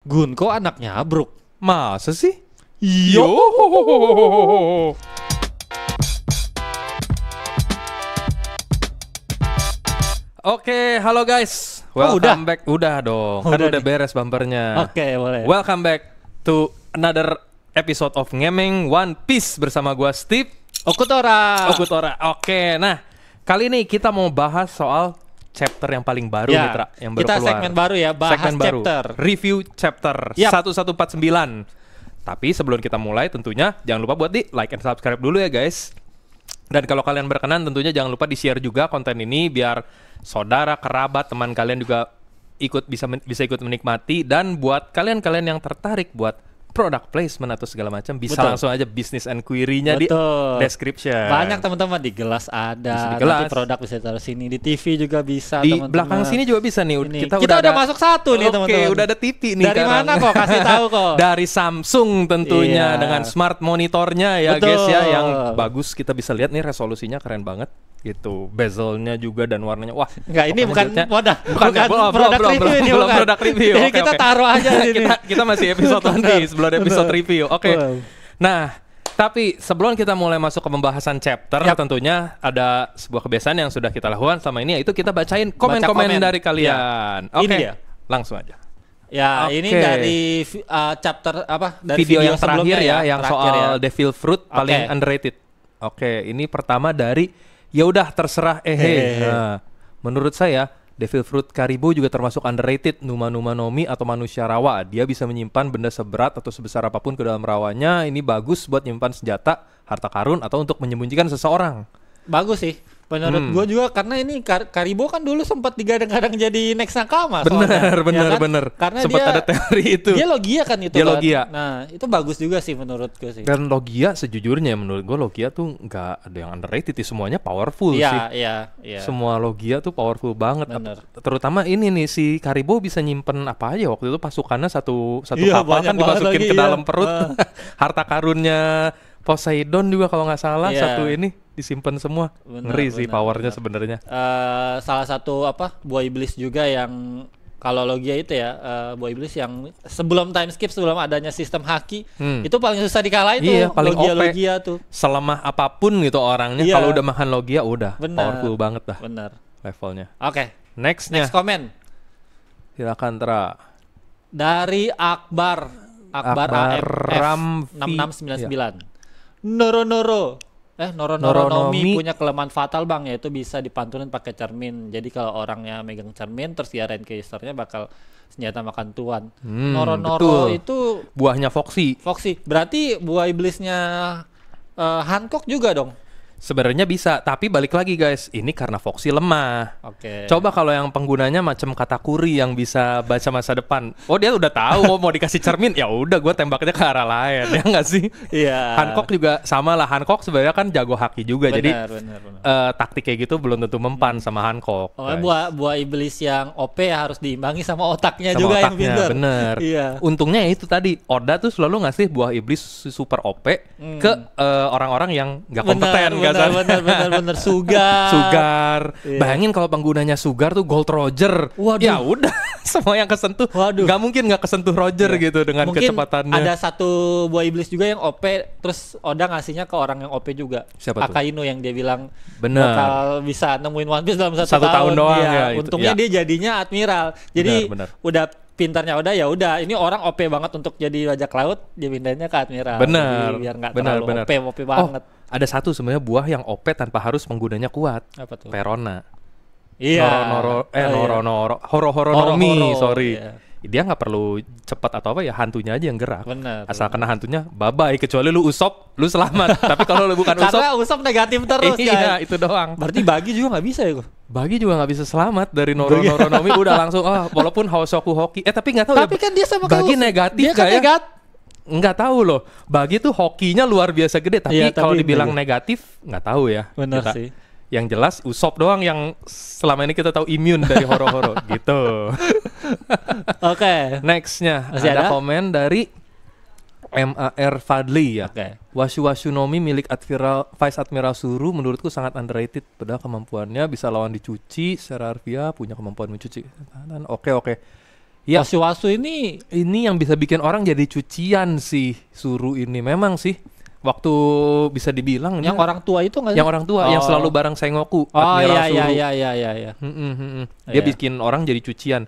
Gunko anaknya Abruk. Masa sih? Yo. Oke, halo guys. udah? Back. Udah dong. Kan Udah udah nih. beres bumpernya. Oke, boleh. Welcome back to another episode of Ngemeng One Piece bersama gua Steve Okutora. Oke, nah kali ini kita mau bahas soal chapter yang paling baru Ya, nih, Tra, yang baru kita keluar. segmen baru ya, bahas Segmen baru. chapter. Review chapter Yap. 1149. Tapi sebelum kita mulai tentunya jangan lupa buat di like and subscribe dulu ya guys. Dan kalau kalian berkenan tentunya jangan lupa di-share juga konten ini biar saudara, kerabat, teman kalian juga bisa ikut menikmati. Dan buat kalian-kalian yang tertarik buat product placement atau segala macam bisa Betul. langsung aja business and query-nya di Betul. description. Banyak teman-teman di gelas Bisa ada, di gelas. nanti produk bisa taruh sini, di TV juga bisa Di teman-teman. belakang sini juga bisa nih. Ini. Kita udah ada masuk satu nih Oke, teman-teman. udah ada TV nih. Dari sekarang. mana kok? Kasih tahu kok. Dari Samsung tentunya Iya. dengan smart monitornya ya Betul. guys ya, yang bagus. Kita bisa lihat nih resolusinya keren banget gitu. Bezelnya juga dan warnanya. Wah, Enggak, ini bukan pokoknya modal, bukan produk review ini belum bukan. produk review. Jadi Oke, kita oke. taruh aja di sini. kita masih episode One Piece, belum ada episode review. Oke. Wow. Nah, tapi sebelum kita mulai masuk ke pembahasan chapter, Yap. tentunya ada sebuah kebiasaan yang sudah kita lakukan selama ini, yaitu kita bacain komen-komen komen. dari kalian. Ya. Ini Oke, dia. langsung aja. Ya, ini Oke. dari chapter apa? Dari Video yang sebelumnya terakhir ya, yang terakhir soal ya. Devil Fruit paling Oke. underrated. Oke, ini pertama dari ya udah terserah Hehehe. Nah, menurut saya Devil Fruit Karibo juga termasuk underrated. Numa Nomi atau manusia rawa. Dia bisa menyimpan benda seberat atau sebesar apapun ke dalam rawanya. Ini bagus buat menyimpan senjata, harta karun, atau untuk menyembunyikan seseorang. Bagus sih. Menurut gua juga karena ini Karibo kan dulu sempat digadang-gadang jadi next Nakama soalnya, ya kan? Bener. Karena Sempat dia ada teori itu. Dia Logia kan itu Dia kan. Logia. Nah, itu bagus juga sih menurut gua sih. Dan Logia sejujurnya menurut gue Logia tuh nggak ada yang underrated sih, semuanya powerful sih. Iya. Semua Logia tuh powerful banget. Bener. Terutama ini nih si Karibo bisa nyimpen apa aja waktu itu pasukannya satu Iya, kapal banyak kan banget dimasukin lagi, ke iya. dalam perut. Harta karunnya Poseidon juga kalau nggak salah Iya. satu ini disimpan semua. Bener, Ngeri sih bener, powernya bener. sebenarnya. Salah satu buah iblis juga yang kalau Logia itu ya buah iblis yang sebelum time skip, sebelum adanya sistem haki itu paling susah dikalahin Iya, tuh paling OP. Logia tuh. Selemah apapun gitu orangnya, Iya. kalau udah makan Logia udah Bener. powerful banget dah Bener. levelnya. Oke. Nextnya Next comment silakan Tra. dari Akbar Akbar AMF Ramfi. 6699. Noro Nomi punya kelemahan fatal bang, yaitu bisa dipantunin pakai cermin. Jadi kalau orangnya megang cermin terus dia Raincasternya bakal senjata makan tuan. Noro betul. itu Buahnya Foxy. berarti buah iblisnya Hancock juga dong. Sebenarnya bisa, tapi balik lagi guys, ini karena Foxy lemah. Oke. Coba kalau yang penggunanya macam Katakuri yang bisa baca masa depan. Oh, dia udah tahu mau dikasih cermin, ya udah gue tembaknya ke arah lain, ya nggak sih? Iya. Hancock juga sama lah. Hancock sebenarnya kan jago haki juga, jadi Benar. taktik kayak gitu belum tentu mempan sama Hancock. Oh, guys. buah iblis yang OP harus diimbangi sama otaknya Sama juga yang otaknya, pintar. bener. Iya. Untungnya itu tadi Oda tuh selalu ngasih buah iblis super OP ke orang-orang yang nggak kompeten, bener Sugar. Iya. Bayangin kalau penggunanya Sugar tuh Gold Roger. Waduh. Ya udah, semua yang kesentuh. Waduh. Nggak mungkin nggak kesentuh Roger gitu dengan Mungkin kecepatannya. ada satu buah iblis juga yang OP, terus Oda ngasihnya ke orang yang OP juga. Siapa tuh? Akainu yang dia bilang Bener. bakal bisa nemuin One Piece dalam satu Satu tahun doang, Iya, ya, itu. untungnya Ya. dia jadinya admiral. Jadi Benar. udah pintarnya Oda ya udah, ini orang OP banget untuk jadi bajak laut, dia pindahnya ke admiral. Bener. Jadi biar nggak Bener. terlalu OP banget. Oh, ada satu sebenarnya buah yang OP tanpa harus penggunanya kuat. Apa tuh? Perona. Iya. Horo-horonomi, Horo-horo, sorry. iya. Dia nggak perlu cepat atau apa ya, hantunya aja yang gerak. Bener, Asal kena hantunya, bye-bye. Kecuali lu Usop, lu selamat. Tapi kalau lu bukan Usop, Karena Usop negatif terus iya kan. itu doang. Berarti bagi juga nggak bisa ya kok. Bagi juga nggak bisa selamat dari Noronomi udah langsung walaupun Hosoku Hoki. Tapi nggak tahu Tapi ya. kan dia sama Bagi kayak negatif dia kan kayak negatif. nggak tahu loh. Bagi tuh hokinya luar biasa gede. Tapi Iya, kalau tapi dibilang enggak. negatif nggak tahu ya. Bener kita. sih. Yang jelas Usop doang yang selama ini kita tahu immune dari horo-horo gitu. Oke. Nextnya Masih ada ada? komen dari MAR Fadli ya. Oke. Washu Nomi milik Vice Admiral Suru menurutku sangat underrated. Padahal kemampuannya bisa lawan dicuci, secara harfiah punya kemampuan mencuci. Oke. Ya. Wasu-wasu ini Ini yang bisa bikin orang jadi cucian sih, Suru ini memang sih. Waktu bisa dibilang yang orang tua itu nggak sih? yang orang tua yang selalu bareng Sengoku, Oh Admiral iya Suru. iya. Dia Iya. bikin orang jadi cucian.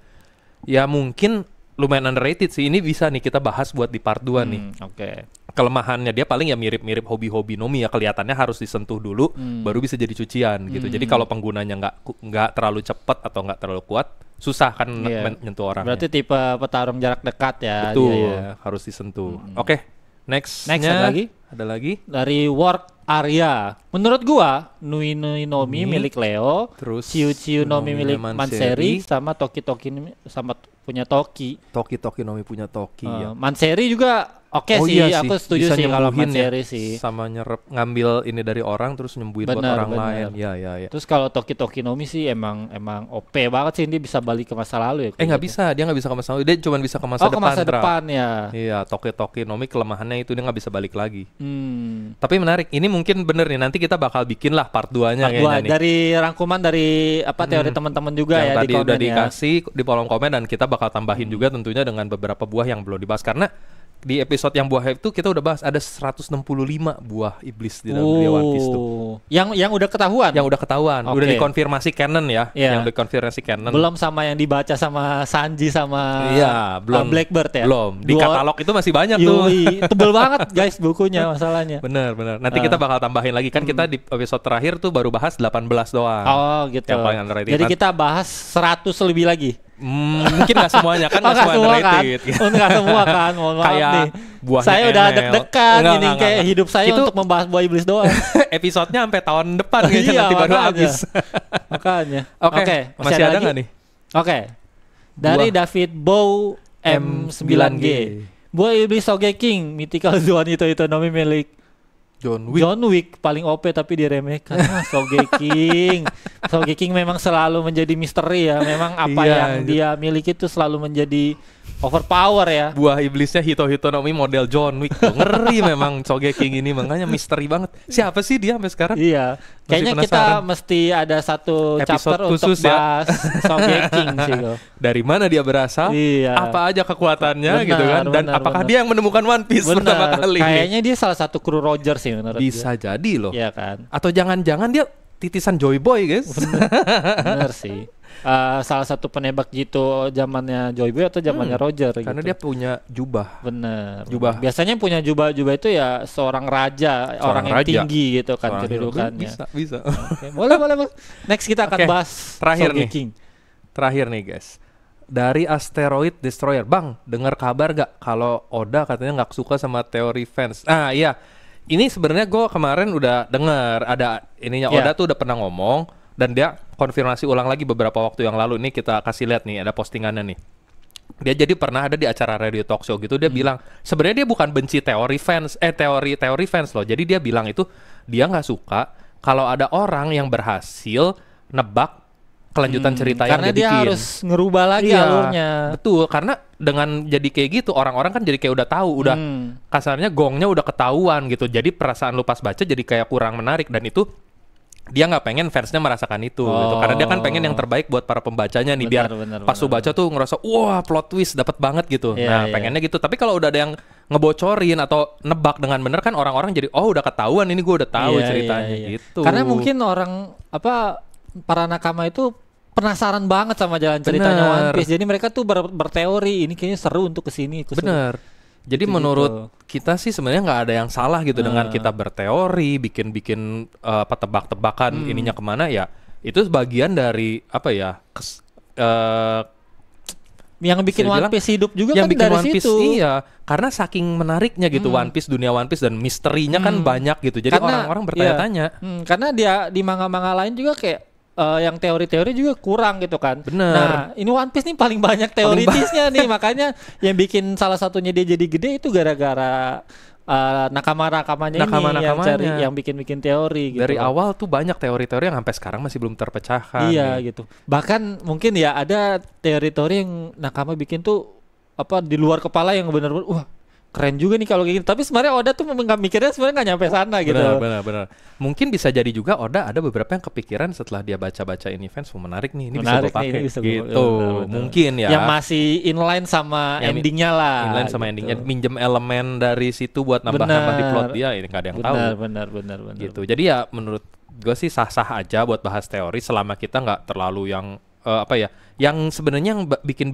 Ya mungkin lumayan underrated sih. Ini bisa nih kita bahas buat di part 2 nih. Oke. Kelemahannya dia paling ya mirip-mirip hobi-hobi Nomi ya, kelihatannya harus disentuh dulu baru bisa jadi cucian gitu. Jadi kalau penggunanya nggak terlalu cepat atau nggak terlalu kuat, susah kan Iya. menyentuh orang. Berarti tipe petarung jarak dekat ya. Betul, dia ya. harus disentuh. Oke, next ada lagi? Ada lagi. Dari Work Area. Menurut gua, Nui Nui Nomi milik Leo, Terus Ciu Ciu Nomi milik Manseri, sama Toki Toki sama punya Toki. Toki Nomi punya Toki ya. Manseri juga oke Oh sih, iya aku setuju bisa sih kalau nyembuhin Manseri ya, sih. sama ngambil ini dari orang terus nyembuhin buat Benar, orang benar. lain. Ya. Terus kalau Toki Toki Nomi sih emang OP banget sih, dia bisa balik ke masa lalu ya. Nggak bisa, dia nggak bisa ke masa lalu, dia cuma bisa ke masa Oh, depan. ke masa Tra. depan ya. Iya, Toki Nomi kelemahannya itu dia nggak bisa balik lagi. Hmm. Tapi menarik, ini mungkin bener nih, nanti kita bakal bikin lah part 2-nya Part dua, kayaknya nih. dari rangkuman dari apa teori teman-teman juga Yang ya tadi di komen udah ya. dikasih di kolom komen, dan kita bakal tambahin juga tentunya dengan beberapa buah yang belum dibahas, karena di episode yang buah itu kita udah bahas ada 165 buah iblis di dalam dunia One Piece tuh. Yang udah ketahuan. Yang udah ketahuan, udah Oke. dikonfirmasi canon ya, Iya. yang dikonfirmasi canon. Belum sama yang dibaca sama Sanji sama Iya, belum. Blackbird ya. Belum. Di katalog itu masih banyak tuh. Yoi, tebel banget guys bukunya masalahnya. Bener. Nanti kita bakal tambahin lagi, kan kita di episode terakhir tuh baru bahas 18 doang. Oh gitu. Yang paling underrated. Jadi kita bahas 100 lebih lagi. Mungkin nggak semuanya kan, Oh, nggak semua semua kan? underrated. Oh, nggak semua kan? Mohon maaf Kayak nih. buahnya Saya udah Enel. deg-degan Enggak, ini enggak. kayak hidup saya Itu- untuk membahas buah iblis doang. Episodenya sampai tahun depan kayaknya, Iya, nanti baru makanya. habis. Makanya. Oke, masih ada lagi? nggak nih? Oke. Dari Buah David Bow M9G. Buah iblis Sogeking, mythical Zone itu Nomi milik John Wick paling OP tapi diremehkan. Sogeking. Sogeking memang selalu menjadi misteri ya. Memang apa Iya, yang dia miliki itu selalu menjadi overpower ya. Buah iblisnya Hito Nomi model John Wick tuh. Ngeri memang Sogeking ini, makanya misteri banget. Siapa sih dia sampai sekarang? Iya. Kayaknya kita penasaran. mesti ada satu Episode chapter untuk khusus ya. bahas Sogeking sih kok. Dari mana dia berasal? Iya. Apa aja kekuatannya Benar, gitu kan? Dan benar, apakah benar. dia yang menemukan One Piece pertama Benar. kali? Kayaknya dia salah satu kru Roger sih menurut Bisa jadi loh. gue. Iya kan. Atau jangan-jangan dia titisan Joy Boy, guys. Benar sih. Salah satu penembak gitu zamannya Joy Boy atau zamannya Roger Karena gitu. dia punya jubah. Bener. Jubah. Biasanya punya jubah-jubah itu ya seorang raja, orang yang raja. tinggi gitu kan Seorang hero. kedudukannya. Bisa. Oke, boleh. Next kita akan Oke, bahas terakhir nih. Sogeking. Terakhir nih, guys. Dari Asteroid Destroyer, Bang, dengar kabar gak kalau Oda katanya nggak suka sama teori fans? Ah iya, ini sebenarnya gue kemarin udah dengar ada ininya. Iya. Oda tuh udah pernah ngomong dan dia konfirmasi ulang lagi beberapa waktu yang lalu. Ini kita kasih lihat nih, ada postingannya nih. Dia jadi pernah ada di acara radio talk show gitu, dia bilang sebenarnya dia bukan benci teori fans, teori fans loh. Jadi dia bilang itu dia nggak suka kalau ada orang yang berhasil nebak kelanjutan cerita yang Karena dia dia bikin. harus ngerubah lagi Iya, alurnya. betul, karena dengan jadi kayak gitu orang-orang kan jadi kayak udah tahu, udah kasarnya gongnya udah ketahuan gitu. Jadi perasaan lu pas baca jadi kayak kurang menarik, dan itu dia nggak pengen fansnya merasakan itu gitu. Karena dia kan pengen yang terbaik buat para pembacanya nih, biar pas lu baca tuh ngerasa wah plot twist dapat banget gitu. Iya, iya. Pengennya gitu. Tapi kalau udah ada yang ngebocorin atau nebak dengan bener kan orang-orang jadi oh udah ketahuan, ini gue udah tahu Iya, ceritanya iya. gitu. Karena mungkin orang para nakama itu penasaran banget sama jalan ceritanya Bener. One Piece. Jadi mereka tuh berteori ini kayaknya seru untuk kesini. Bener. Jadi Gitu-gitu. menurut kita sih sebenarnya nggak ada yang salah gitu dengan kita berteori, bikin tebak-tebakan ininya kemana ya. Itu sebagian dari apa ya? Yang bikin Bisa One dibilang Piece hidup juga yang kan bikin dari One Piece, situ. iya, karena saking menariknya gitu One Piece, dunia One Piece dan misterinya kan banyak gitu. Jadi orang-orang bertanya-tanya. Karena dia di manga-manga lain juga kayak yang teori-teori juga kurang gitu kan. Bener. Nah, ini One Piece nih paling banyak teoritisnya nih, makanya yang bikin salah satunya dia jadi gede itu gara-gara nakama-nakamanya ini yang bikin teori gitu. Dari awal tuh banyak teori-teori yang sampai sekarang masih belum terpecahkan. Iya nih. gitu. Bahkan mungkin ya ada teori-teori yang nakama bikin tuh di luar kepala yang benar-benar wah keren juga nih kalau kayak gitu. Tapi sebenarnya Oda tuh nggak mikirnya sebenarnya nggak nyampe sana gitu. Benar. Mungkin bisa jadi juga Oda ada beberapa yang kepikiran setelah dia baca-baca ini fans menarik nih, ini Menarik bisa gue pakai nih, ini bisa gua- gitu. benar. Mungkin ya. Yang masih inline sama Yang endingnya lah. Inline sama gitu. endingnya, minjem elemen dari situ buat nambah-nambah di plot dia, ini nggak ada yang tahu. Benar. Gitu. Jadi ya menurut gue sih sah-sah aja buat bahas teori selama kita nggak terlalu yang yang sebenarnya yang bikin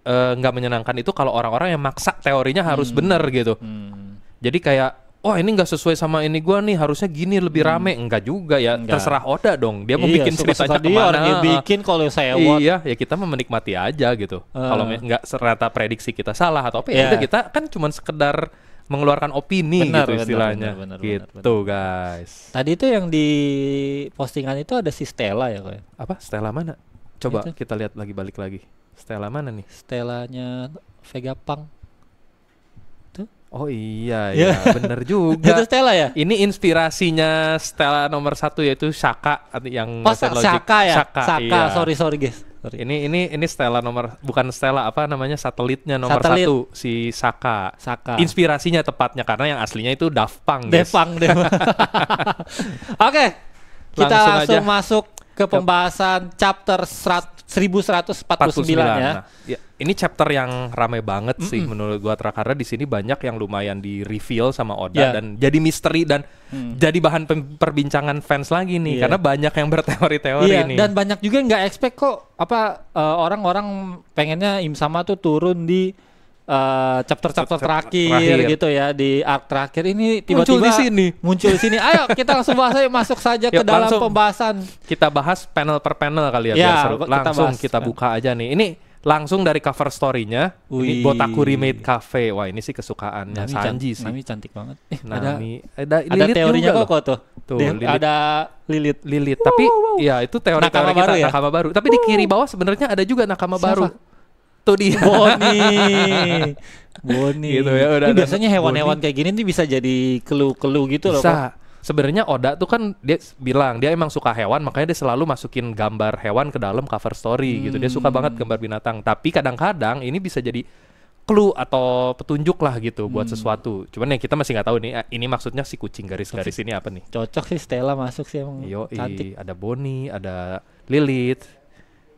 nggak menyenangkan itu kalau orang-orang yang maksa teorinya harus benar gitu. Jadi kayak ini nggak sesuai sama ini gua nih, harusnya gini lebih rame. Enggak juga ya. Enggak. Terserah Oda dong. Dia mau bikin ceritanya dia kemana. orang yang bikin kalau saya buat. Iya, ya kita menikmati aja gitu. Kalau nggak serata prediksi kita salah atau apa ya udah, kita kan cuma sekedar mengeluarkan opini gitu istilahnya. Benar, gitu guys. Tadi itu yang di postingan itu ada si Stella ya kok. Apa? Stella mana? Coba Itu. kita lihat lagi, balik lagi. Stella mana nih? Stellanya Vegapunk. Oh iya Ya. ya, bener juga. Itu Stella ya? Ini inspirasinya Stella nomor 1 yaitu Shaka yang Metal Logic. Shaka ya? Shaka, iya. Sorry guys. Sorry. Ini Stella bukan Stella, apa namanya, satelitnya nomor Satelit. 1 si Shaka. Shaka. Inspirasinya tepatnya karena yang aslinya itu Daft Punk. guys. Defang. Oke. Kita langsung aja masuk ke pembahasan chapter 1149 ya. Nah, ya. Ini chapter yang rame banget sih menurut gua, karena di sini banyak yang lumayan di reveal sama Oda dan jadi misteri dan jadi bahan perbincangan fans lagi nih karena banyak yang berteori-teori nih. Dan banyak juga yang nggak expect kok orang-orang pengennya Im-sama tuh turun di chapter terakhir gitu ya, di arc terakhir. Ini tiba-tiba muncul di sini. Ayo kita langsung bahas, ayo masuk saja ke dalam pembahasan. Kita bahas panel per panel kali ya, biar seru. Langsung kita buka aja nih. Ini langsung dari cover story-nya. Ini Botakuri Maid Cafe. Wah, ini sih kesukaannya Sanji sih. Nami cantik banget. Ada teorinya kok tuh. Lilith. Ada Lilith. Tapi ya itu teori-teori kita ya? nakama baru. Tapi di kiri bawah sebenarnya ada juga nakama baru. Tuh dia. Boni. Gitu ya, udah. Ini biasanya hewan-hewan kayak gini nih bisa jadi clue gitu loh. Bisa. Sebenarnya Oda tuh kan dia bilang dia emang suka hewan, makanya dia selalu masukin gambar hewan ke dalam cover story gitu. Dia suka banget gambar binatang. Tapi kadang-kadang ini bisa jadi clue atau petunjuk lah gitu buat sesuatu. Cuman yang kita masih nggak tahu nih, ini maksudnya si kucing garis-garis ini apa nih? Cocok sih Stella masuk sih emang. Cantik. Ada Bonnie, ada Lilith.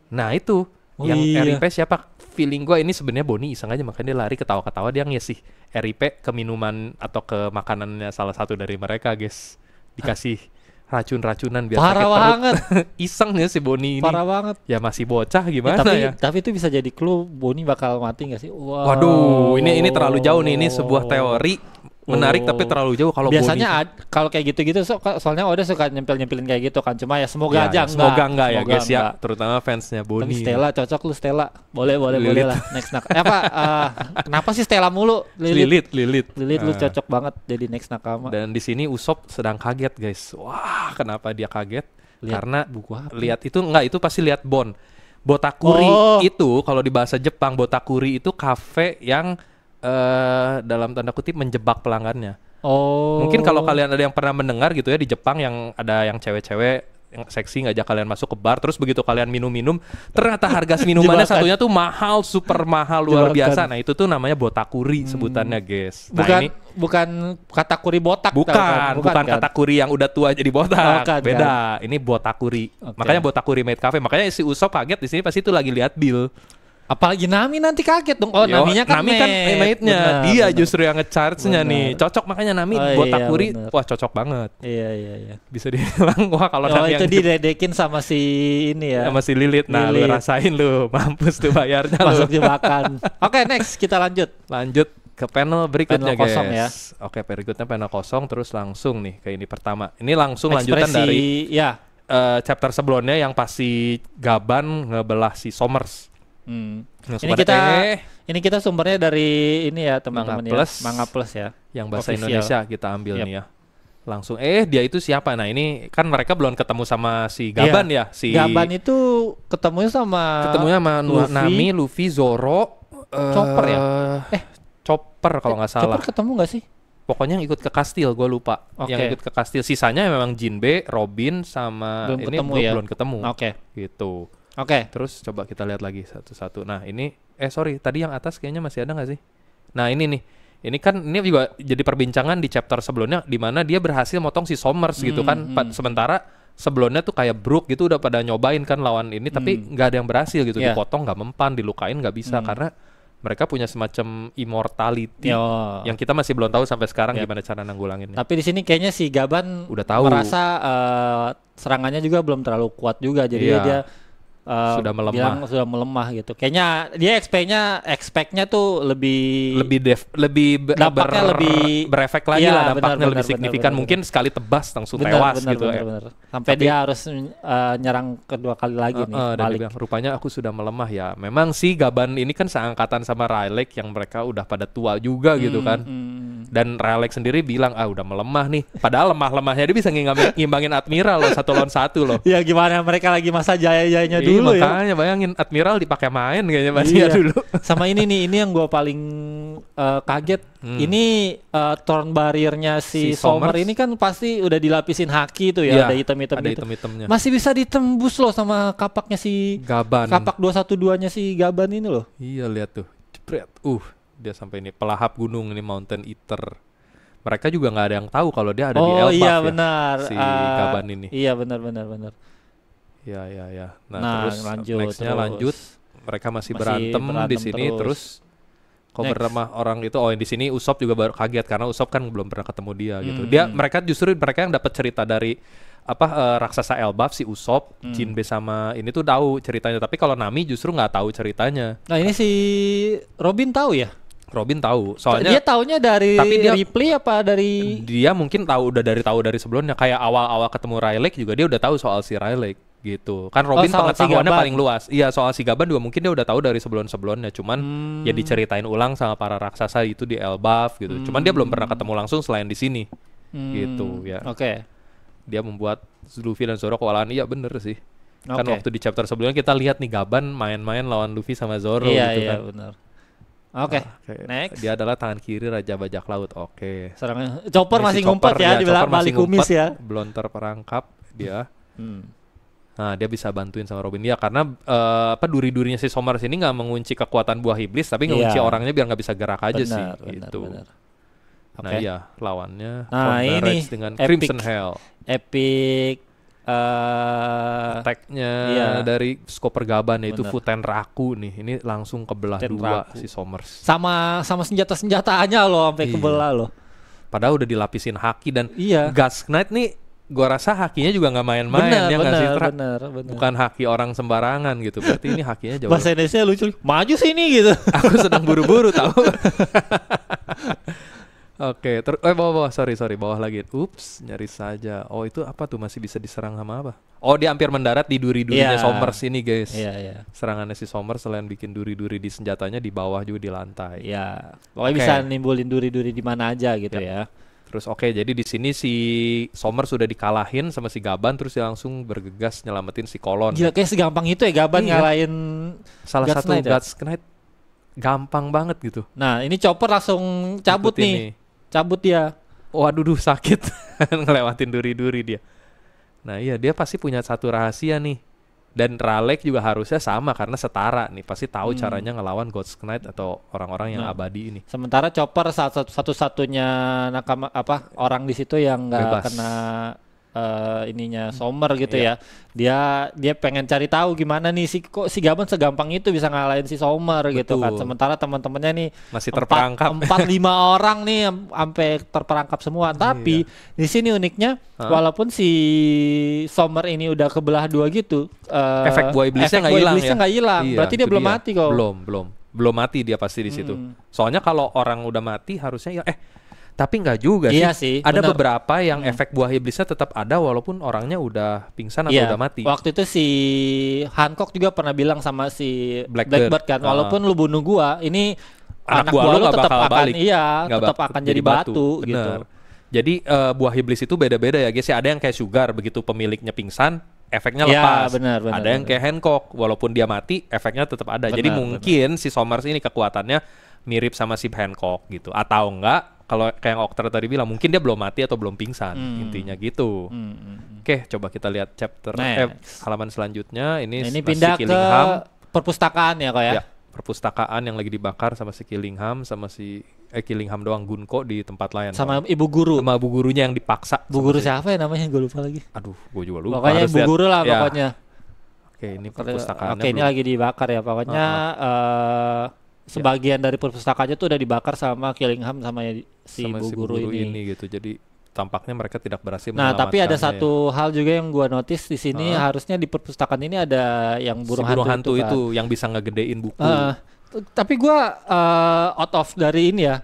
Nah itu yang RIP siapa? Feeling gue ini sebenarnya Bonnie iseng aja, makanya dia lari ketawa-ketawa, dia ngasih RIP ke minuman atau ke makanannya salah satu dari mereka, guys. Dikasih racun-racunan biar parah sakit perut. Banget. Iseng ya si Bonnie ini. Parah banget. Ya masih bocah gimana ya. Tapi itu bisa jadi clue Bonnie bakal mati gak sih? Wow. Waduh, ini terlalu jauh nih. Ini sebuah teori menarik tapi terlalu jauh kalau biasanya kalau kayak gitu-gitu soalnya Oda suka nyempil-nyempilin kayak gitu kan. Cuma ya semoga aja enggak ya guys ya, terutama fansnya Bonnie. Tapi Stella cocok lu Stella. Boleh lah. Next kenapa sih Stella mulu? Lilith lu cocok banget jadi next nakama. Dan di sini Usopp sedang kaget, guys. Wah, kenapa dia kaget? Karena buku apa? Lihat itu pasti lihat Botakuri itu kalau di bahasa Jepang, Botakuri itu kafe yang dalam tanda kutip menjebak pelanggannya. Mungkin kalau kalian ada yang pernah mendengar gitu ya, di Jepang yang ada yang cewek-cewek yang seksi ngajak kalian masuk ke bar, terus begitu kalian minum-minum ternyata harga minumannya satunya tuh mahal, super mahal, luar biasa. Nah itu tuh namanya Botakuri sebutannya, guys. Bukan katakuri botak. Bukan katakuri yang udah tua jadi botak. Beda. Ini Botakuri. Makanya Botakuri Maid Cafe. Makanya si Usopp kaget di sini pasti itu lagi lihat bill. Apalagi Nami nanti kaget dong. Naminya kan maidnya. Dia justru yang nge-charge-nya nih. Cocok makanya Nami Botakuri. Wah, cocok banget. Iya. Bisa dibilang wah kalau Nami itu diledekin sama si ini ya. Sama si Lilith. Nah, lu rasain lu. Mampus tuh bayarnya lu. Masuk jebakan. Oke, next kita lanjut ke panel berikutnya, panel kosong, guys. Ya. Oke, berikutnya panel kosong terus langsung nih ke ini pertama. Ini langsung lanjutan dari chapter sebelumnya yang pasti Gaban ngebelah si Somers. Ini kita sumbernya dari ini ya teman-teman ya. Manga Plus ya. Yang bahasa Indonesia kita ambil nih ya. Langsung dia itu siapa? Nah, ini kan mereka belum ketemu sama si Gaban ya. Si Gaban itu ketemunya sama Nami, Luffy, Zoro, Chopper ya? Chopper kalau nggak salah. Chopper ketemu nggak sih? Pokoknya yang ikut ke kastil, gue lupa. Yang ikut ke kastil. Sisanya memang Jinbe, Robin sama belum ketemu. Gitu. Terus coba kita lihat lagi satu-satu. Nah ini, tadi yang atas kayaknya masih ada nggak sih? Nah ini nih, Ini kan ini juga jadi perbincangan di chapter sebelumnya di mana dia berhasil motong si Somers gitu kan. Sementara sebelumnya tuh kayak Brook gitu udah pada nyobain kan lawan ini tapi nggak ada yang berhasil gitu. Dipotong nggak mempan, dilukain nggak bisa karena mereka punya semacam immortality yang kita masih belum tahu sampai sekarang gimana cara nanggulanginnya. Tapi di sini kayaknya si Gaban udah tahu merasa serangannya juga belum terlagu kuat juga jadi dia sudah melemah. Sudah melemah gitu. Kayaknya dia expect-nya tuh lebih dampaknya lebih berefek lagi lah, dampaknya lebih signifikan. Mungkin sekali tebas langsung tewas gitu. Sampai dia harus nyerang kedua kali lagi nih balik. Bilang, rupanya aku sudah melemah ya. Memang sih Gaban ini kan seangkatan sama Rylek yang mereka udah pada tua juga gitu kan. Dan Rylek sendiri bilang udah melemah nih. Padahal lemah-lemahnya dia bisa ngimbangin Admiral loh 1 lawan 1 loh. Ya gimana mereka lagi masa jaya-jayanya dulu makanya bayangin Admiral dipakai main kayaknya masih dulu. Sama ini yang gue paling kaget. Ini turn barrier-nya si Sommer ini kan pasti udah dilapisin haki tuh ya, ada hitam-hitam gitu. Masih bisa ditembus loh sama kapaknya si Gaban. Kapak 212-nya si Gaban ini loh. Iya lihat tuh. Jepret. Dia sampai ini pelahap gunung ini Mountain Eater. Mereka juga nggak ada yang tahu kalau dia ada di Elbaf benar. Si Gaban ini. Iya benar. Ya. Nah terus lanjut. Mereka masih berantem di sini terus. Kok beramah orang itu di sini Usopp juga baru kaget karena Usopp kan belum pernah ketemu dia gitu. Mereka yang dapat cerita dari raksasa Elbaf si Usopp, Jinbe sama ini tuh tahu ceritanya. Tapi kalau Nami justru nggak tahu ceritanya. Nah ini si Robin tahu ya? Robin tahu, soalnya dia taunya dari Ripley apa dari dia mungkin tahu dari sebelumnya kayak awal-awal ketemu Rylek juga dia udah tahu soal si Rylek gitu. Kan Robin pengetahuannya paling luas. Iya, soal si Gaban juga mungkin dia udah tahu dari sebelum-sebelumnya, cuman ya diceritain ulang sama para raksasa itu di Elbaf gitu. Cuman dia belum pernah ketemu langsung selain di sini. Gitu ya. Oke. Dia membuat Luffy dan Zoro kewalahan. Iya bener sih. Kan waktu di chapter sebelumnya kita lihat nih Gaban main-main lawan Luffy sama Zoro gitu kan. Iya benar. Oke, next. Dia adalah tangan kiri Raja Bajak Laut. Serangan Chopper masih ngumpet ya di balik kumis ya. Belum terperangkap dia. Nah, dia bisa bantuin sama Robin ya karena duri-durinya si Somers ini nggak mengunci kekuatan buah iblis tapi ngunci orangnya biar nggak bisa gerak aja sih gitu. Nah, lawannya ini dengan Crimson Hell. Epic attack-nya dari Skopper Gaban yaitu Futen Raku nih. Ini langsung kebelah dua si Somers. Sama senjata-senjataannya loh sampai kebelah loh. Padahal udah dilapisin haki dan Gas Knight nih gua rasa hakinya juga nggak main-main ya nggak sih? Bener. Bukan haki orang sembarangan gitu. Berarti ini hakinya jauh. Bahasa Indonesia lucu. Maju sini gitu. Aku sedang buru-buru tahu. Oke, bawah, sorry, bawah lagi. Ups, nyaris saja. Itu apa tuh masih bisa diserang sama apa? Dia hampir mendarat di duri-durinya Somers ini, guys. Iya. Serangannya si Somers selain bikin duri-duri di senjatanya di bawah juga di lantai. Iya. Pokoknya bisa nimbulin duri-duri di mana aja gitu ya. Terus jadi di sini si Somers sudah dikalahin sama si Gaban terus dia langsung bergegas nyelamatin si Kolon. Gila kayak segampang itu ya Gaban ngalahin salah satu Guts Knight. Gampang banget gitu. Nah, ini Chopper langsung cabut nih. Cabut dia. Waduh sakit ngelewatin duri-duri dia. Nah dia pasti punya satu rahasia nih. Dan Rylek juga harusnya sama karena setara nih. Pasti tahu caranya ngelawan Ghost Knight atau orang-orang yang abadi ini. Sementara Chopper satu-satunya orang di situ yang nggak kena ininya Sommer gitu ya. Dia pengen cari tahu gimana nih si Gaban segampang itu bisa ngalahin si Sommer gitu kan. Sementara teman-temannya nih masih terperangkap 4-5 orang nih sampai terperangkap semua. Tapi di sini uniknya walaupun si Sommer ini udah kebelah dua gitu, efek buah iblisnya nggak hilang. Berarti dia belum mati kok. Belum mati dia pasti di situ. Soalnya kalau orang udah mati harusnya tapi nggak juga sih. Iya sih. Ada beberapa yang efek buah iblisnya tetap ada walaupun orangnya udah pingsan atau udah mati. Waktu itu si Hancock juga pernah bilang sama si Blackbird kan, walaupun lu bunuh gua, ini anak gua lu tetap akan balik. Tetap akan jadi batu gitu. Jadi buah iblis itu beda-beda ya guys. Ada yang kayak Sugar, begitu pemiliknya pingsan, efeknya lepas. Benar, ada yang kayak Hancock, walaupun dia mati, efeknya tetap ada. Jadi mungkin si Somers ini kekuatannya mirip sama si Hancock gitu. Atau enggak, kalau kayak yang Okter tadi bilang, mungkin dia belum mati atau belum pingsan. Intinya gitu. Oke, coba kita lihat chapter halaman selanjutnya. Ini pindah ke perpustakaan ya kok ya? Perpustakaan yang lagi dibakar sama si Killingham sama si Killingham doang, Gunko di tempat lain. Sama ibu guru. Sama bu gurunya yang dipaksa. Bu guru siapa ya namanya? Gue lupa lagi. Aduh, gue juga lupa. Pokoknya ibu guru lah ya. pokoknya. Oke, ini perpustakaannya. Oke, ini lagi dibakar ya. Pokoknya sebagian dari perpustakaannya tuh udah dibakar sama Killingham sama si sama bu si guru ini gitu. Jadi tampaknya mereka tidak berhasil Nah, tapi ada menyelamatkannya satu hal juga yang gua notice di sini, harusnya di perpustakaan ini ada yang burung si hantu itu kan. yang bisa ngegedein buku. Tapi gua out of dari ini ya.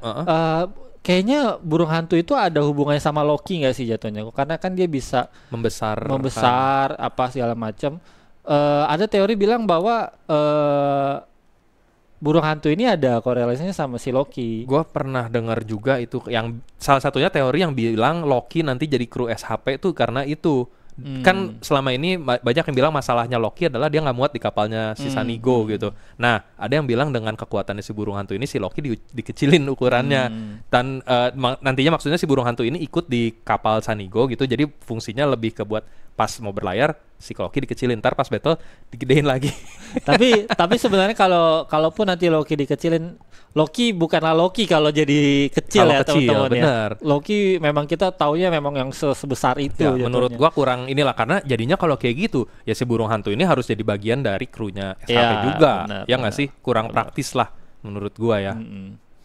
Kayaknya burung hantu itu ada hubungannya sama Loki nggak sih jatuhnya? Karena kan dia bisa membesar apa segala macam. Ada teori bilang bahwa burung hantu ini ada korelasinya sama si Loki. Gua pernah dengar juga itu, yang salah satunya teori yang bilang Loki nanti jadi kru SHP tuh karena itu. Kan selama ini banyak yang bilang masalahnya Loki adalah dia nggak muat di kapalnya si Sanigo gitu. Nah, ada yang bilang dengan kekuatannya si burung hantu ini si Loki dikecilin ukurannya. Dan nantinya maksudnya si burung hantu ini ikut di kapal Sanigo gitu. Jadi fungsinya lebih ke buat pas mau berlayar si Loki dikecilin, ntar pas battle digedein lagi. tapi sebenarnya kalaupun nanti Loki dikecilin, Loki bukanlah Loki kalau jadi kecil kalau ya teman-teman ya. Bener. Loki memang kita taunya memang yang sebesar itu. Ya, menurut gua kurang inilah, karena jadinya kalau kayak gitu ya si burung hantu ini harus jadi bagian dari krunya SHP juga. Ya nggak sih, kurang praktis lah menurut gua ya.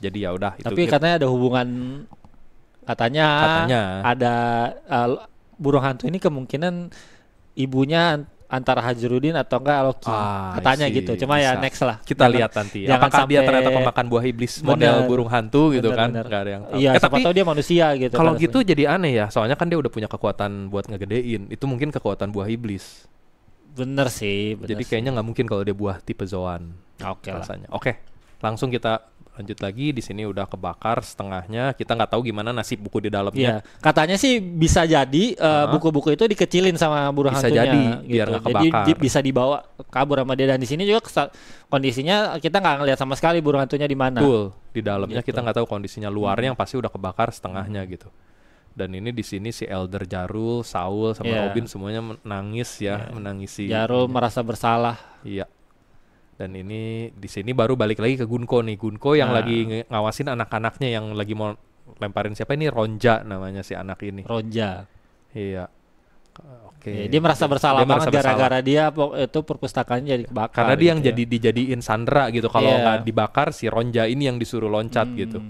Jadi ya udah. Tapi katanya ada hubungan, katanya ada burung hantu ini kemungkinan ibunya antara Hadjrudin atau enggak Loki, katanya gitu. Cuma bisa. Ya next lah. Kita lihat nanti. Apakah dia ternyata pemakan buah iblis model burung hantu gitu kan? Nggak ada yang tahu. Iya, siapa tahu dia manusia gitu. Kalau gitu jadi aneh ya. Soalnya kan dia udah punya kekuatan buat ngegedein. Itu mungkin kekuatan buah iblis. Bener sih. Jadi kayaknya nggak mungkin kalau dia buah tipe Zoan. Oke rasanya. Oke, langsung kita lanjut lagi. Di sini udah kebakar setengahnya. Kita nggak tahu gimana nasib buku di dalamnya. Iya. Katanya sih bisa jadi buku-buku itu dikecilin sama burung hantunya. Bisa jadi gitu. biar nggak kebakar. Jadi bisa dibawa kabur sama dia. Dan di sini juga kondisinya kita nggak ngelihat sama sekali burung hantunya di mana. Betul. Di dalamnya kita nggak tahu kondisinya, luarnya yang pasti udah kebakar setengahnya gitu. Dan ini di sini si Elder Jarul, Saul sama Robin semuanya menangis menangisi. Jarul merasa bersalah. Iya. Dan ini di sini baru balik lagi ke Gunko nih. Gunko yang lagi ngawasin anak-anaknya yang lagi mau lemparin siapa ini? Ronja namanya si anak ini. Ronja. Iya. Oke. Dia merasa bersalah banget gara-gara dia itu perpustakaannya jadi kebakar. Karena dia yang jadi dijadiin sandera gitu. Kalau nggak dibakar si Ronja ini yang disuruh loncat gitu.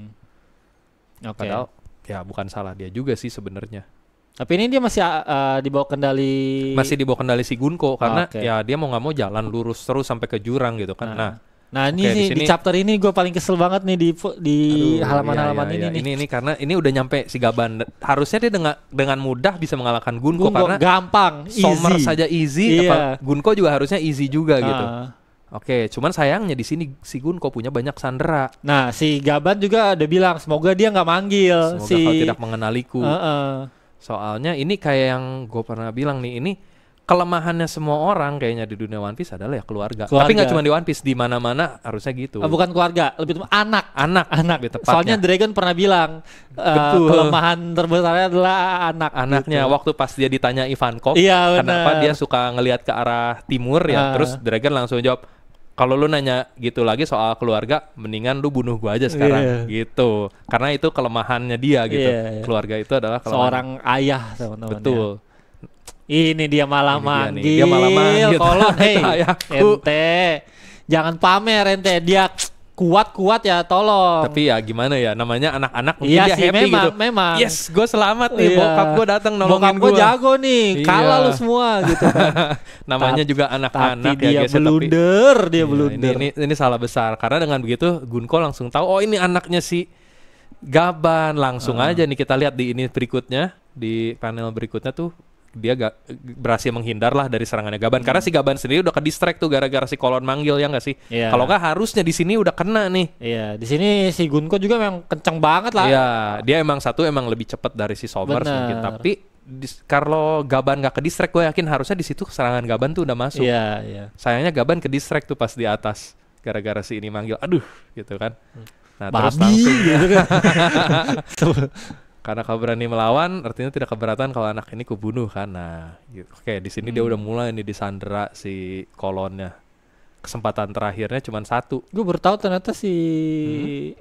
Padahal ya bukan salah dia juga sih sebenarnya. Tapi ini dia masih di bawah kendali si Gunko karena ya dia mau nggak mau jalan lurus terus sampai ke jurang gitu kan. Nah ini sih di chapter ini gue paling kesel banget nih di halaman-halaman ini. Ini karena ini udah nyampe si Gaban. Harusnya dia dengan mudah bisa mengalahkan Gunko karena gampang, Sommer saja easy, Gunko juga harusnya easy juga gitu. Oke, cuman sayangnya di sini si Gunko punya banyak sandera. Nah si Gaban juga udah bilang semoga dia nggak manggil. Semoga kau tidak mengenaliku. Soalnya ini kayak yang gue pernah bilang nih, ini kelemahannya semua orang kayaknya di dunia One Piece adalah ya keluarga. Tapi nggak cuma di One Piece, di mana-mana harusnya gitu. Bukan keluarga, lebih anak. Lebih tepatnya. Soalnya Dragon pernah bilang kelemahan terbesarnya adalah anaknya. Gitu. Waktu pas dia ditanya Ivankov, kenapa dia suka ngelihat ke arah timur ya, terus Dragon langsung jawab, kalau lu nanya gitu lagi soal keluarga, mendingan lu bunuh gua aja sekarang gitu. Karena itu kelemahannya dia gitu. Keluarga itu adalah seorang ayah, teman-teman. Betul. Ini dia malah manggil. Dia malah manggil. Kolon, ente. Jangan pamer ente. Dia kuat-kuat ya, tolong. Tapi ya gimana ya, namanya anak-anak mungkin dia sih, happy gitu. Memang. Yes, gue selamat nih, bokap gue datang nolongin gue. Bokap gue jago nih, kalah lu semua gitu kan. Namanya juga anak-anak ya guys. Dia blunder. Ini salah besar, karena dengan begitu Gunko langsung tahu, oh ini anaknya si Gaban. Langsung aja nih kita lihat di ini berikutnya, di panel berikutnya tuh dia berhasil menghindar lah dari serangannya Gaban. Karena si Gaban sendiri udah ke distract tuh gara-gara si Kolon manggil, ya nggak sih? Kalau nggak harusnya di sini udah kena nih. Iya, di sini si Gunko juga memang kenceng banget lah. Iya, dia emang lebih cepat dari si Sommer mungkin. Tapi kalau Gaban nggak ke distract, gue yakin harusnya di situ serangan Gaban tuh udah masuk. Iya. Sayangnya Gaban ke distract tuh pas di atas gara-gara si ini manggil, aduh gitu kan. Nah, terus langsung gitu kan. Karena kau berani melawan, artinya tidak keberatan kalau anak ini kubunuh kan. Nah, gitu. Oke, di sini dia udah mulai nih disandera si Kolonnya. kesempatan terakhirnya cuma 1. Gue baru tahu ternyata si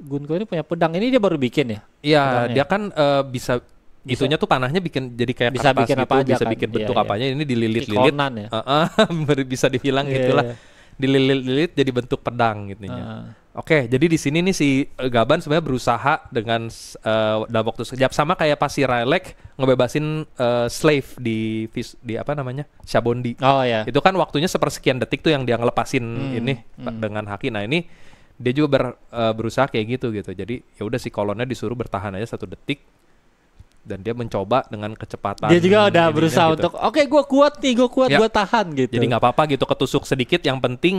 Gunko ini punya pedang. Ini dia baru bikin ya? Iya, pedangnya? dia kan bisa itunya tuh panahnya bikin jadi kayak bisa kertas bikin gitu, apa aja bisa kan? bikin bentuk Iya, apanya. Ini dililit-lilit. Conan ya? Bisa dibilang gitulah. Dililit-lilit jadi bentuk pedang gitunya. Oke, jadi di sini nih si Gaban sebenarnya berusaha dengan dalam waktu sekejap, sama kayak pas si Rylek ngebebasin slave di apa namanya, Shabondi. Oh ya. Itu kan waktunya sepersekian detik tuh yang dia ngelepasin ini dengan haki. Nah ini dia juga berusaha kayak gitu. Jadi ya udah si kolonnya disuruh bertahan aja 1 detik. Dan dia mencoba dengan kecepatan. Dia juga udah berusaha gitu. untuk oke, gue kuat nih, gue tahan gitu. Jadi nggak apa-apa gitu, ketusuk sedikit. Yang penting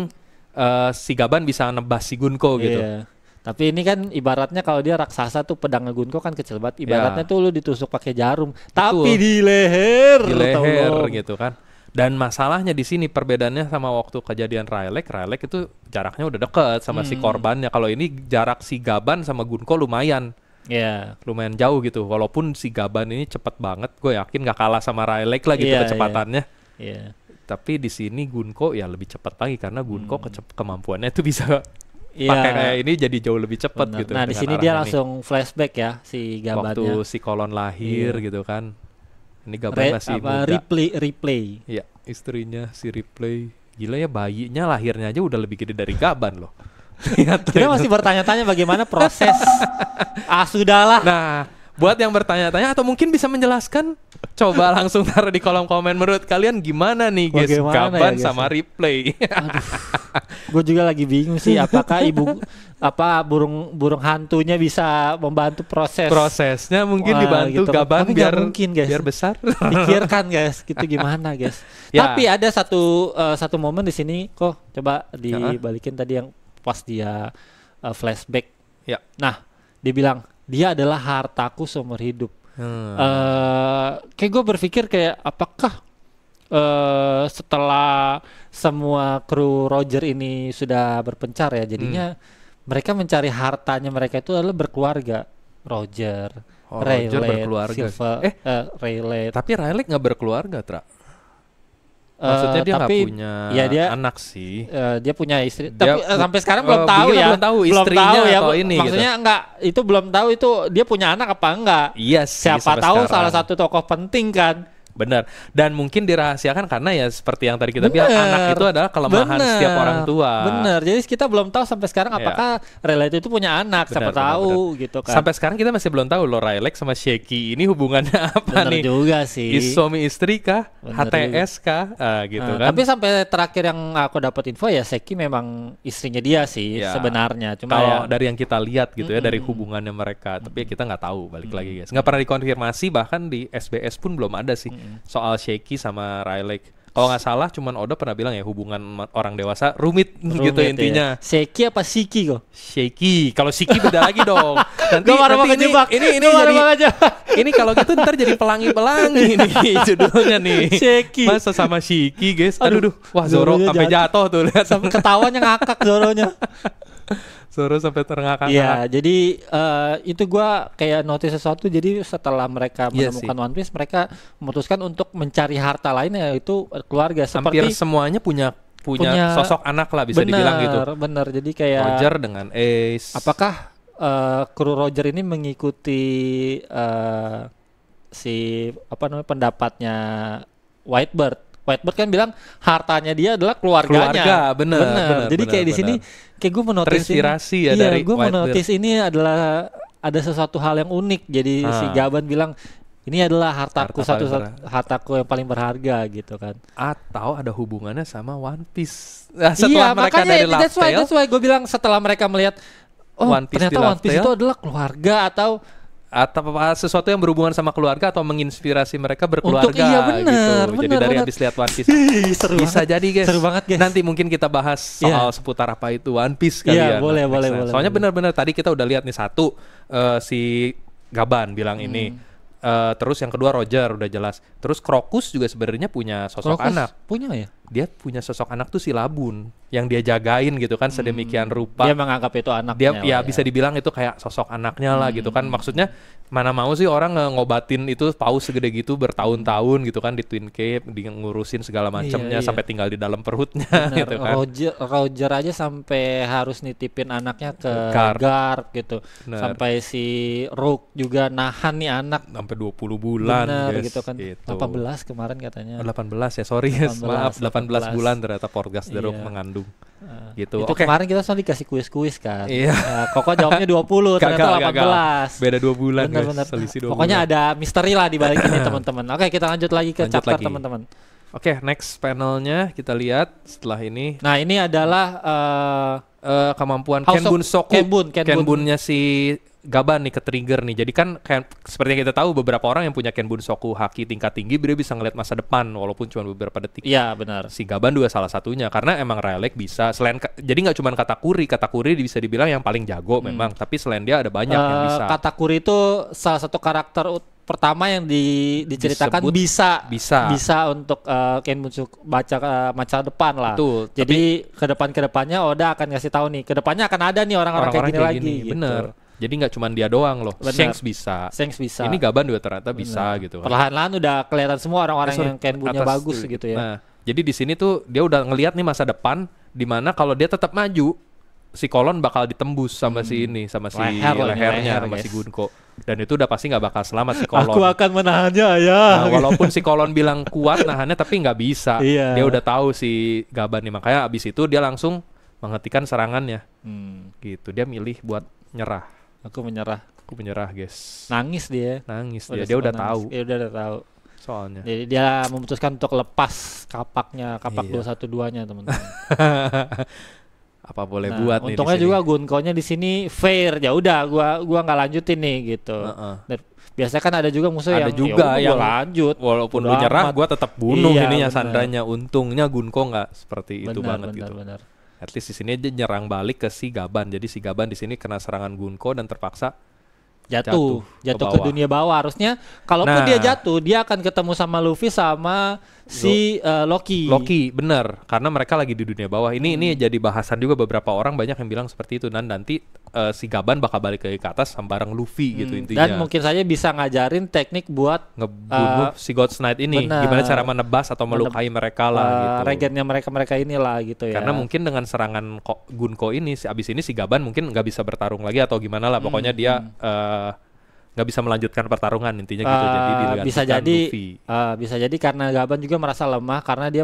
si Gaban bisa nebas si Gunko gitu. Tapi ini kan ibaratnya kalau dia raksasa tuh pedangnya Gunko kan kecil banget. Ibaratnya tuh lu ditusuk pakai jarum. Tapi di leher. Di leher gitu kan. Dan masalahnya di sini perbedaannya sama waktu kejadian Rylek itu jaraknya udah deket sama si korbannya. Kalau ini jarak si Gaban sama Gunko lumayan. Lumayan jauh gitu. Walaupun si Gaban ini cepet banget, gue yakin gak kalah sama Rylek lah gitu kecepatannya. Tapi di sini Gunko ya lebih cepat lagi karena Gunko kemampuannya itu bisa pakai kayak ini jadi jauh lebih cepat gitu. Nah di sini dia langsung flashback ya si Gabannya. Waktu si Kolon lahir gitu kan. Ini Gaban masih muda. Replay. Iya, istrinya si Replay. Gila ya, bayinya lahirnya aja udah lebih gede dari Gaban loh. Kita masih bertanya-tanya bagaimana proses. Sudahlah. Nah, buat yang bertanya-tanya atau mungkin bisa menjelaskan, coba langsung taruh di kolom komen menurut kalian gimana nih guys, Gaban sama Replay. Gue juga lagi bingung sih, apakah burung hantunya bisa membantu prosesnya mungkin dibantu gitu. Gaban biar mungkin, guys. Biar besar. Pikirkan guys, gitu gimana guys. Tapi ada satu momen di sini kok, coba dibalikin tadi yang pas dia flashback. Nah, dia bilang dia adalah hartaku seumur hidup. Kayak gue berpikir kayak apakah setelah semua kru Roger ini sudah berpencar ya, jadinya mereka mencari hartanya mereka itu adalah berkeluarga. Roger berkeluarga. Rayleigh. Tapi Rylek nggak berkeluarga, Tra. Maksudnya dia nggak punya anak sih. Dia punya istri. Tapi sampai sekarang belum tahu ya. Belum tahu istrinya atau ini. Maksudnya gitu. Enggak, itu belum tahu itu dia punya anak apa enggak. Iya sih. Siapa tahu salah satu tokoh penting kan. Benar. Dan mungkin dirahasiakan karena ya seperti yang tadi kita bilang, anak itu adalah kelemahan setiap orang tua. Bener. Jadi kita belum tahu sampai sekarang apakah Rylek itu punya anak. Siapa tahu gitu kan. Sampai sekarang kita masih belum tahu loh Rylek sama Shaky ini hubungannya apa nih. Bener juga sih. Suami istri kah? HTS kah? Gitu kan. Tapi sampai terakhir yang aku dapat info ya Shaky memang istrinya dia sih sebenarnya. Cuma kalau dari yang kita lihat gitu ya, dari hubungannya mereka. Tapi kita nggak tahu, balik lagi guys. Nggak pernah dikonfirmasi, bahkan di SBS pun belum ada sih. Soal Shaky sama Rylek. Kalau nggak salah cuman Oda pernah bilang ya, hubungan orang dewasa rumit gitu intinya. Ya. Shaky apa Shiki kok? Shaky. Kalau Shiki beda lagi dong. Nanti ini ini kalau gitu ntar jadi pelangi-pelangi nih judulnya nih. Shaky. Masa sama Shiki guys. Aduh. Wah, Zoro sampai jatuh tuh, lihat. Sampai ketawanya ngakak Zoronya. Zoro sampai terngakak. Iya, jadi itu gua kayak notice sesuatu. Jadi setelah mereka menemukan One Piece, mereka memutuskan untuk mencari harta lain, yaitu keluarga. Hampir semuanya punya sosok anak lah, bisa dibilang gitu. Bener. Jadi kayak Roger dengan Ace. Apakah kru Roger ini mengikuti pendapatnya Whitebird? Whitebird kan bilang hartanya dia adalah keluarganya. Bener. Jadi kayak di sini kayak gue menotis terinspirasi ya dari gue menotis ini adalah ada sesuatu hal yang unik. Jadi si Gaban bilang ini adalah hartaku yang paling berharga gitu kan. Atau ada hubungannya sama One Piece. Setelah mereka dari Laugh Tale. That's why gue bilang setelah mereka melihat ternyata One Piece itu adalah keluarga atau sesuatu yang berhubungan sama keluarga atau menginspirasi mereka berkeluarga. Gitu. Jadi dari habis lihat One Piece bisa jadi guys. Seru banget guys. Nanti mungkin kita bahas soal seputar apa itu One Piece kali ya. Boleh. Soalnya benar-benar tadi kita udah lihat nih si Gaban bilang ini. Terus yang kedua Roger udah jelas. Terus Crocus juga sebenarnya punya sosok anak. Punya ya? dia punya sosok anak tuh si Labun yang dia jagain gitu kan sedemikian rupa. Dia menganggap itu anaknya. Dia ya bisa dibilang itu kayak sosok anaknya lah gitu kan. Maksudnya mana mau sih orang ngobatin itu paus segede gitu bertahun-tahun gitu kan di Twin Cave, di ngurusin segala macamnya sampai tinggal di dalam perutnya gitu kan. Roger aja sampai harus nitipin anaknya ke Garp gitu. Bener. Sampai si Rook juga nahan nih anak sampai 20 bulan gitu kan. Gitu. 18 kemarin katanya. 18 ya, sorry 18, maaf 18 bulan ternyata Porgas the Rook mengandung. Gitu. Itu kemarin kita soal dikasih kuis-kuis kan. Iya. Koko jawabnya 20 ternyata 18. Beda 2 bulan. Bener. Selisih 2 Pokoknya bulan. ada misteri lah di balik ini teman-teman. Oke, kita lanjut lagi ke chapter teman-teman. Oke, next panelnya kita lihat setelah ini. Nah, ini adalah kemampuan Kenbunnya si Gaban nih ke trigger nih. Jadi kan seperti yang kita tahu beberapa orang yang punya Kenbunsoku haki tingkat tinggi dia bisa ngeliat masa depan walaupun cuma beberapa detik. Iya benar. Si Gaban juga salah satunya karena emang Rayleigh bisa jadi nggak cuma Katakuri bisa dibilang yang paling jago memang. Tapi selain dia ada banyak yang bisa. Katakuri itu salah satu karakter pertama yang diceritakan bisa untuk Kenbunsoku baca masa depan lah. Betul. Jadi kedepannya Oda akan ngasih tahu nih kedepannya akan ada nih orang-orang kayak gini lagi. Gitu. Bener. Jadi nggak cuma dia doang loh. Shanks bisa. Ini Gaban juga ternyata bisa gitu. Perlahan-lahan udah kelihatan semua orang-orang yang Kenbunnya bagus gitu ya. Nah, jadi di sini tuh dia udah ngelihat nih masa depan di mana kalau dia tetap maju si Kolon bakal ditembus sama si ini sama si lehernya sama si Gunko. Dan itu udah pasti nggak bakal selamat si Kolon. Aku akan menahannya ya. Nah, walaupun si Kolon bilang kuat nahannya tapi nggak bisa. Dia udah tahu si Gaban nih makanya abis itu dia langsung menghentikan serangannya. Gitu dia milih buat nyerah. Aku menyerah guys. Nangis dia dia udah tahu. Dia udah tahu soalnya. Jadi dia memutuskan untuk lepas kapak 212-nya teman-teman. Apa boleh buat nih. Untungnya juga Gunko-nya di sini fair. Ya udah gua nggak lanjutin nih gitu. Dan biasanya kan ada juga musuh ada yang juga yang lanjut walaupun lu nyerah gua tetap bunuh ininya Sandranya. Untungnya Gunko nggak seperti itu banget gitu. Benar. At least di sini aja nyerang balik ke si Gaban. Jadi si Gaban di sini kena serangan Gunko dan terpaksa jatuh ke dunia bawah. Harusnya kalaupun dia jatuh, dia akan ketemu sama Luffy sama si Loki. Bener. Karena mereka lagi di dunia bawah. Ini jadi bahasan juga beberapa orang banyak yang bilang seperti itu. Dan nanti si Gaban bakal balik ke atas sama bareng Luffy gitu intinya. Dan mungkin saja bisa ngajarin teknik buat ngebunuh si God's Knight ini. Gimana cara menebas atau melukai mereka lah gitu. Regennya mereka inilah gitu ya. Karena mungkin dengan serangan Gunko ini, abis ini si Gaban mungkin nggak bisa bertarung lagi atau gimana lah. Pokoknya dia nggak bisa melanjutkan pertarungan intinya gitu. Jadi bisa jadi karena Gaban juga merasa lemah karena dia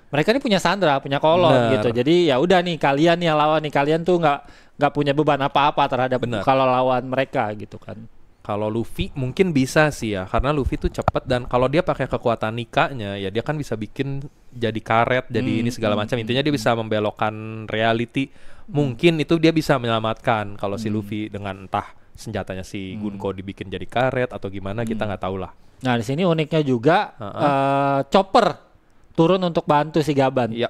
mereka ini punya Sandra, punya Kolon gitu. Jadi ya udah nih kalian yang lawan nih, kalian tuh nggak punya beban apa-apa terhadap kalau lawan mereka gitu kan. Kalau Luffy mungkin bisa sih ya, karena Luffy tuh cepet dan kalau dia pakai kekuatan Nikanya ya dia kan bisa bikin jadi karet, jadi ini segala macam. Intinya dia bisa membelokkan reality. Mungkin itu dia bisa menyelamatkan kalau si Luffy dengan entah senjatanya si Gunko dibikin jadi karet atau gimana kita nggak tahu lah. Nah di sini uniknya juga Chopper turun untuk bantu si Gaban. Iya.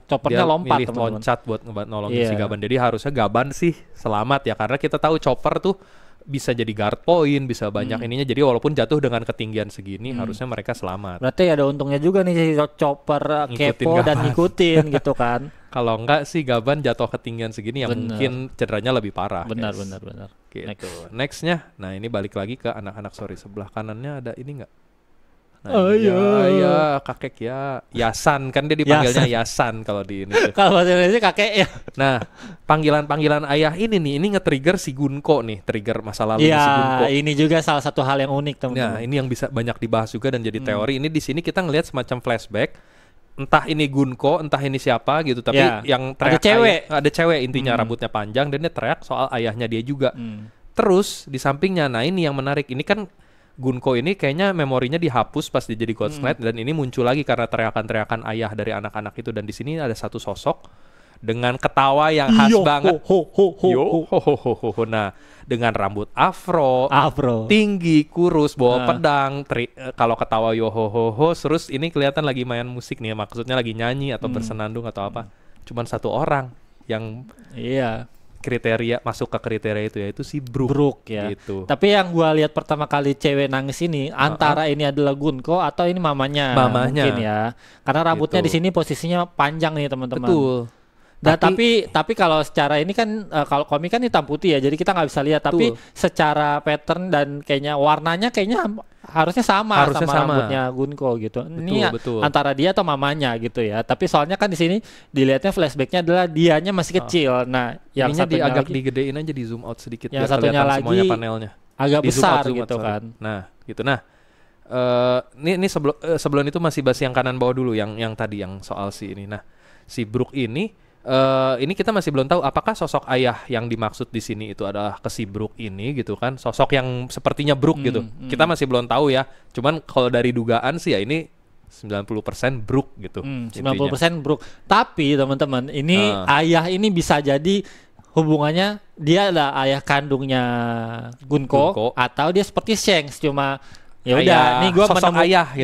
Choppernya lompat milih loncat buat nolongin si Gaban. Jadi harusnya Gaban sih selamat ya karena kita tahu Chopper tuh bisa jadi guard point, bisa banyak ininya. Jadi walaupun jatuh dengan ketinggian segini harusnya mereka selamat. Berarti ada untungnya juga nih si Chopper kepo dan ngikutin gitu kan. Kalau enggak sih Gaban jatuh ketinggian segini yang mungkin cederanya lebih parah. Benar. Gitu. Nextnya, nah ini balik lagi ke anak-anak sebelah kanannya ada ini enggak? Nah, ya kakek ya Yasan kan dia dipanggilnya Yasan kalau di ini. Kalau bahasa Indonesia kakek ya. Nah panggilan ayah ini nge-trigger si Gunko nih, trigger masa lalu si Gunko. Ini juga salah satu hal yang unik teman-teman. Nah ini yang bisa banyak dibahas juga dan jadi teori. Ini di sini kita ngelihat semacam flashback. Entah ini Gunko, entah ini siapa gitu, tapi yang teriak ada cewek intinya rambutnya panjang dan dia teriak soal ayahnya dia juga. Terus di sampingnya, nah ini yang menarik, ini kan Gunko ini kayaknya memorinya dihapus pas dia jadi God's Knight dan ini muncul lagi karena teriakan-teriakan ayah dari anak-anak itu. Dan di sini ada satu sosok dengan ketawa yang khas banget. Nah, dengan rambut afro, tinggi, kurus, bawa pedang. Kalau ketawa terus ini kelihatan lagi main musik nih, maksudnya lagi nyanyi atau bersenandung atau apa. Cuman satu orang yang kriteria masuk ke kriteria itu yaitu si Brook. Brook ya. Gitu. Tapi yang gua lihat pertama kali cewek nangis ini antara ini adalah Gunko atau ini mamanya mungkin ya. Karena rambutnya Gitu. di sini posisinya panjang nih teman-teman. Betul. Dan tapi kalau secara ini kan kalau komik kan hitam putih ya, jadi kita nggak bisa lihat. Tapi secara pattern dan kayaknya warnanya kayaknya harusnya sama rambutnya Gunko gitu. Ini antara dia atau mamanya gitu ya. Tapi soalnya kan di sini dilihatnya flashbacknya adalah dianya masih kecil. Nah, yang ininya satunya agak lagi, digedein aja, di zoom out sedikit yang biar satunya kelihatan lagi semuanya panelnya. agak Di zoom besar out, gitu kan. Nah, gitu. Nah, ini sebelum itu masih bahas yang kanan bawah dulu, yang tadi yang soal si ini. Nah, si Brook ini kita masih belum tahu apakah sosok ayah yang dimaksud di sini itu adalah ke si Brook ini gitu kan, sosok yang sepertinya Brook gitu. Kita masih belum tahu ya. Cuman kalau dari dugaan sih ya ini 90% Brook gitu. 90% Brook. Tapi teman-teman, ini ayah ini bisa jadi hubungannya dia adalah ayah kandungnya Gunko atau dia seperti Shanks, cuma ya udah nih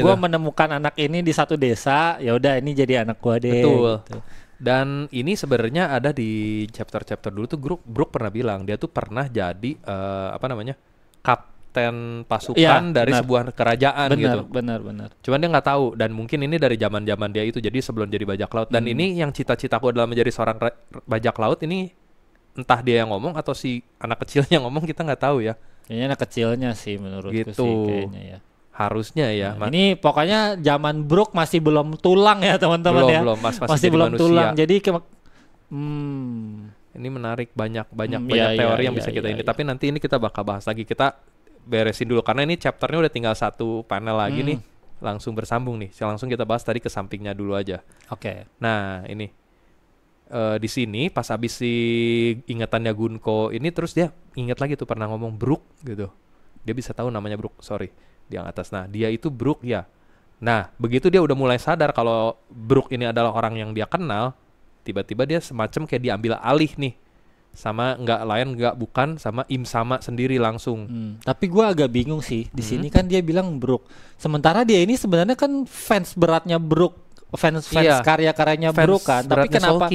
gue menemukan anak ini di satu desa, ya udah ini jadi anak gue deh. Betul. Gitu. Dan ini sebenarnya ada di chapter dulu tuh Brook pernah bilang dia tuh pernah jadi kapten pasukan dari sebuah kerajaan gitu. Benar. Cuman dia nggak tahu, dan mungkin ini dari zaman dia itu, jadi sebelum jadi bajak laut. Dan ini yang cita-citaku adalah menjadi seorang bajak laut ini, entah dia yang ngomong atau si anak kecilnya ngomong, kita nggak tahu ya. Kayaknya anak kecilnya sih menurutku gitu. sih kayaknya ya. Harusnya ya. Ini pokoknya zaman Brook masih belum tulang ya teman-teman ya. Masih belum manusia. Tulang. Jadi ini menarik, banyak teori yang bisa kita ini. Tapi nanti ini kita bakal bahas lagi. Kita beresin dulu karena ini chapternya udah tinggal satu panel lagi nih. Langsung bersambung nih. Langsung kita bahas tadi ke sampingnya dulu aja. Oke. Nah, ini di sini pas abis si ingatannya Gunko ini, terus dia ingat lagi tuh pernah ngomong Brook gitu. Dia bisa tahu namanya Brook, di yang atas. Nah, dia itu Brook ya. Nah, begitu dia udah mulai sadar kalau Brook ini adalah orang yang dia kenal, tiba-tiba dia semacam kayak diambil alih nih sama nggak bukan sama Im Sama sendiri langsung. Tapi gue agak bingung sih di sini kan dia bilang Brook, sementara dia ini sebenarnya kan fans beratnya Brook, fans karya-karyanya Brook kan. Tapi kenapa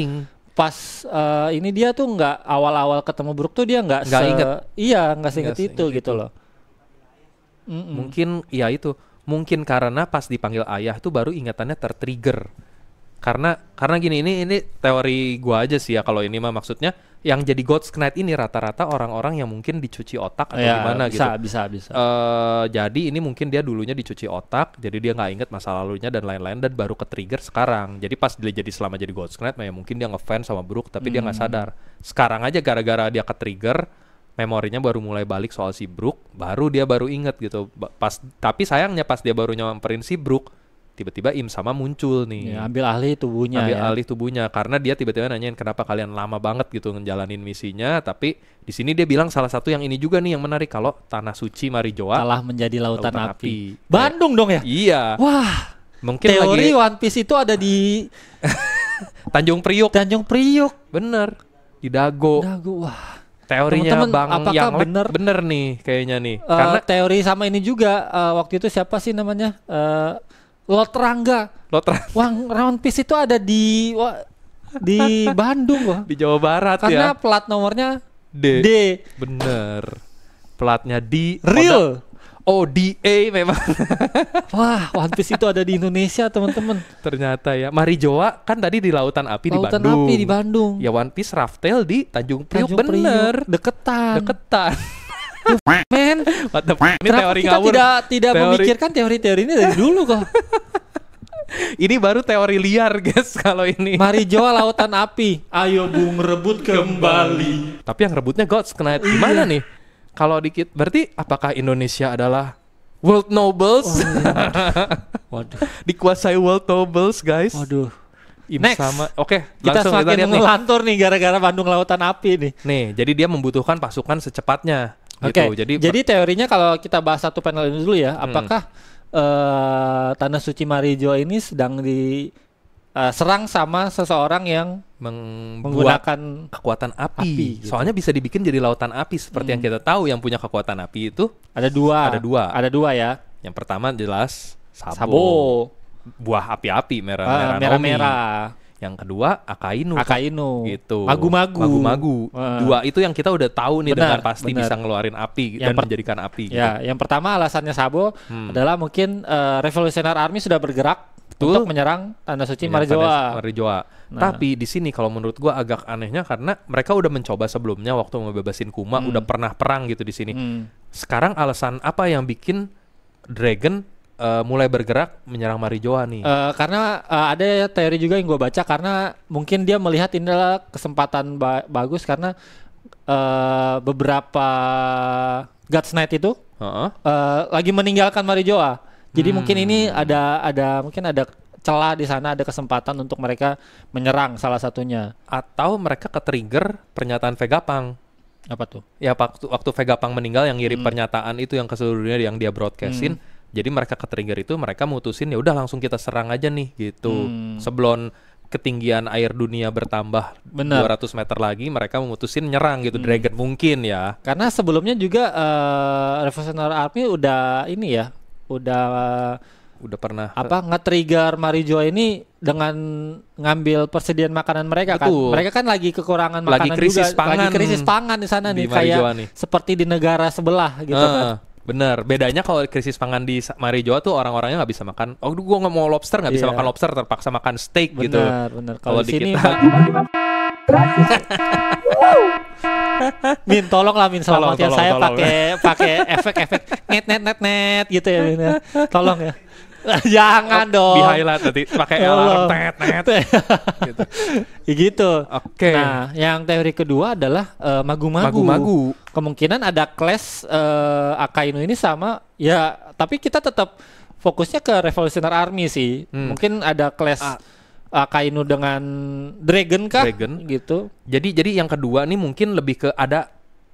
pas ini dia tuh nggak awal-awal ketemu Brook tuh dia nggak seinget itu gitu loh. Mungkin ya itu, mungkin karena pas dipanggil ayah tuh baru ingatannya tertrigger. Karena gini, ini teori gua aja sih ya, kalau ini mah maksudnya yang jadi God's Knight ini rata-rata orang-orang yang mungkin dicuci otak atau gimana gitu. Bisa. Jadi ini mungkin dia dulunya dicuci otak, jadi dia nggak inget masa lalunya dan lain-lain, dan baru ke-trigger sekarang. Jadi pas dia jadi selama jadi God's Knight, ya mungkin dia ngefans sama Brook tapi dia nggak sadar. Sekarang aja gara-gara dia ke-trigger, memorinya baru mulai balik soal si Brook, baru dia inget gitu. Tapi sayangnya pas dia baru nyamperin si Brook, tiba-tiba Im Sama muncul nih. Ya, ambil alih tubuhnya. Karena dia tiba-tiba nanyain kenapa kalian lama banget gitu ngejalanin misinya. Tapi di sini dia bilang salah satu yang ini juga nih yang menarik, kalau Tanah Suci Marijoa telah menjadi lautan api. Bandung dong ya? Iya. Wah. Mungkin teori One Piece itu ada di Tanjung Priuk. Bener. Di Dago. Wah. Teorinya teman-teman, Bang yang bener nih kayaknya nih. Karena teori sama ini juga waktu itu siapa sih namanya? Lotrangga. One Piece itu ada di Bandung loh. Di Jawa Barat. Karena plat nomornya D. Bener. Platnya D. Real. DA memang. Wah, One Piece itu ada di Indonesia, teman-teman. Ternyata ya. Marijoa kan tadi di Lautan Api di Bandung. Lautan Api di Bandung. Ya One Piece Raftel di Tanjung Priuk. Bener. Deketan. Men, what the ini teori ngawur. Tidak memikirkan teori-teori ini dari dulu kok. Ini baru teori liar, guys, kalau ini. Marijoa Lautan Api. Ayo Bung rebut kembali. Tapi yang rebutnya God's Knight. Gimana nih? Kalau dikit, berarti apakah Indonesia adalah World Nobles? Waduh. Dikuasai World Nobles, guys. Waduh. Next. Oke, kita semakin ngelantur nih gara-gara Bandung Lautan Api nih. Nih, jadi dia membutuhkan pasukan secepatnya. Oke, jadi teorinya kalau kita bahas satu panel ini dulu ya, apakah Tanah Suci Marijoa ini sedang diserang sama seseorang yang menggunakan kekuatan api gitu. Soalnya bisa dibikin jadi lautan api seperti yang kita tahu, yang punya kekuatan api itu ada dua ya. Yang pertama jelas Sabo. Buah api-api merah-merah. Yang kedua Akainu gitu. Magu-magu. Dua itu yang kita udah tahu nih dengan pasti bener. bisa ngeluarin api dan menjadikan api gitu. Ya, yang pertama alasannya Sabo adalah mungkin Revolutionary Army sudah bergerak untuk menyerang Tanah Suci Marijoa. Tapi di sini kalau menurut gua agak anehnya karena mereka udah mencoba sebelumnya waktu ngebebasin Kuma, udah pernah perang gitu di sini. Sekarang alasan apa yang bikin Dragon mulai bergerak menyerang Marijoa nih? Karena ada teori juga yang gue baca karena mungkin dia melihat ini adalah kesempatan bagus karena beberapa God's Knight itu lagi meninggalkan Marijoa. Jadi mungkin ini mungkin ada celah di sana, ada kesempatan untuk mereka menyerang salah satunya. Atau mereka ke-trigger pernyataan Vegapunk. Apa tuh? Ya waktu Vegapunk meninggal yang ngirim pernyataan itu yang ke seluruh dunia yang dia broadcastin. Jadi mereka ke-trigger itu, mereka mutusin ya udah langsung kita serang aja nih gitu. Sebelum ketinggian air dunia bertambah 200 meter lagi, mereka memutusin nyerang gitu. Dragon mungkin ya. Karena sebelumnya juga Revolutionary Army udah ini ya, udah pernah nge-trigger Marijoa ini dengan ngambil persediaan makanan mereka. Betul. Kan. Mereka kan lagi kekurangan makanan lagi krisis pangan di sana nih, kayak seperti di negara sebelah gitu kan. Bener, bedanya kalau krisis pangan di Marijoa tuh orang-orangnya nggak bisa makan. Oh, gua nggak mau lobster, nggak bisa makan lobster, terpaksa makan steak gitu. Bener. Kalau di sini Min, tolonglah Min, selamatin saya pakai efek-efek net gitu ya Min. Tolong ya. Jangan dong. Di highlight nanti pakai alarm net. Gitu. Gitu. Oke. Nah, yang teori kedua adalah magu-magu. Kemungkinan ada clash Akainu ini sama ya, tapi kita tetap fokusnya ke Revolutionary Army sih. Mungkin ada clash Akainu dengan Dragon kah? Gitu. Jadi yang kedua nih mungkin lebih ke ada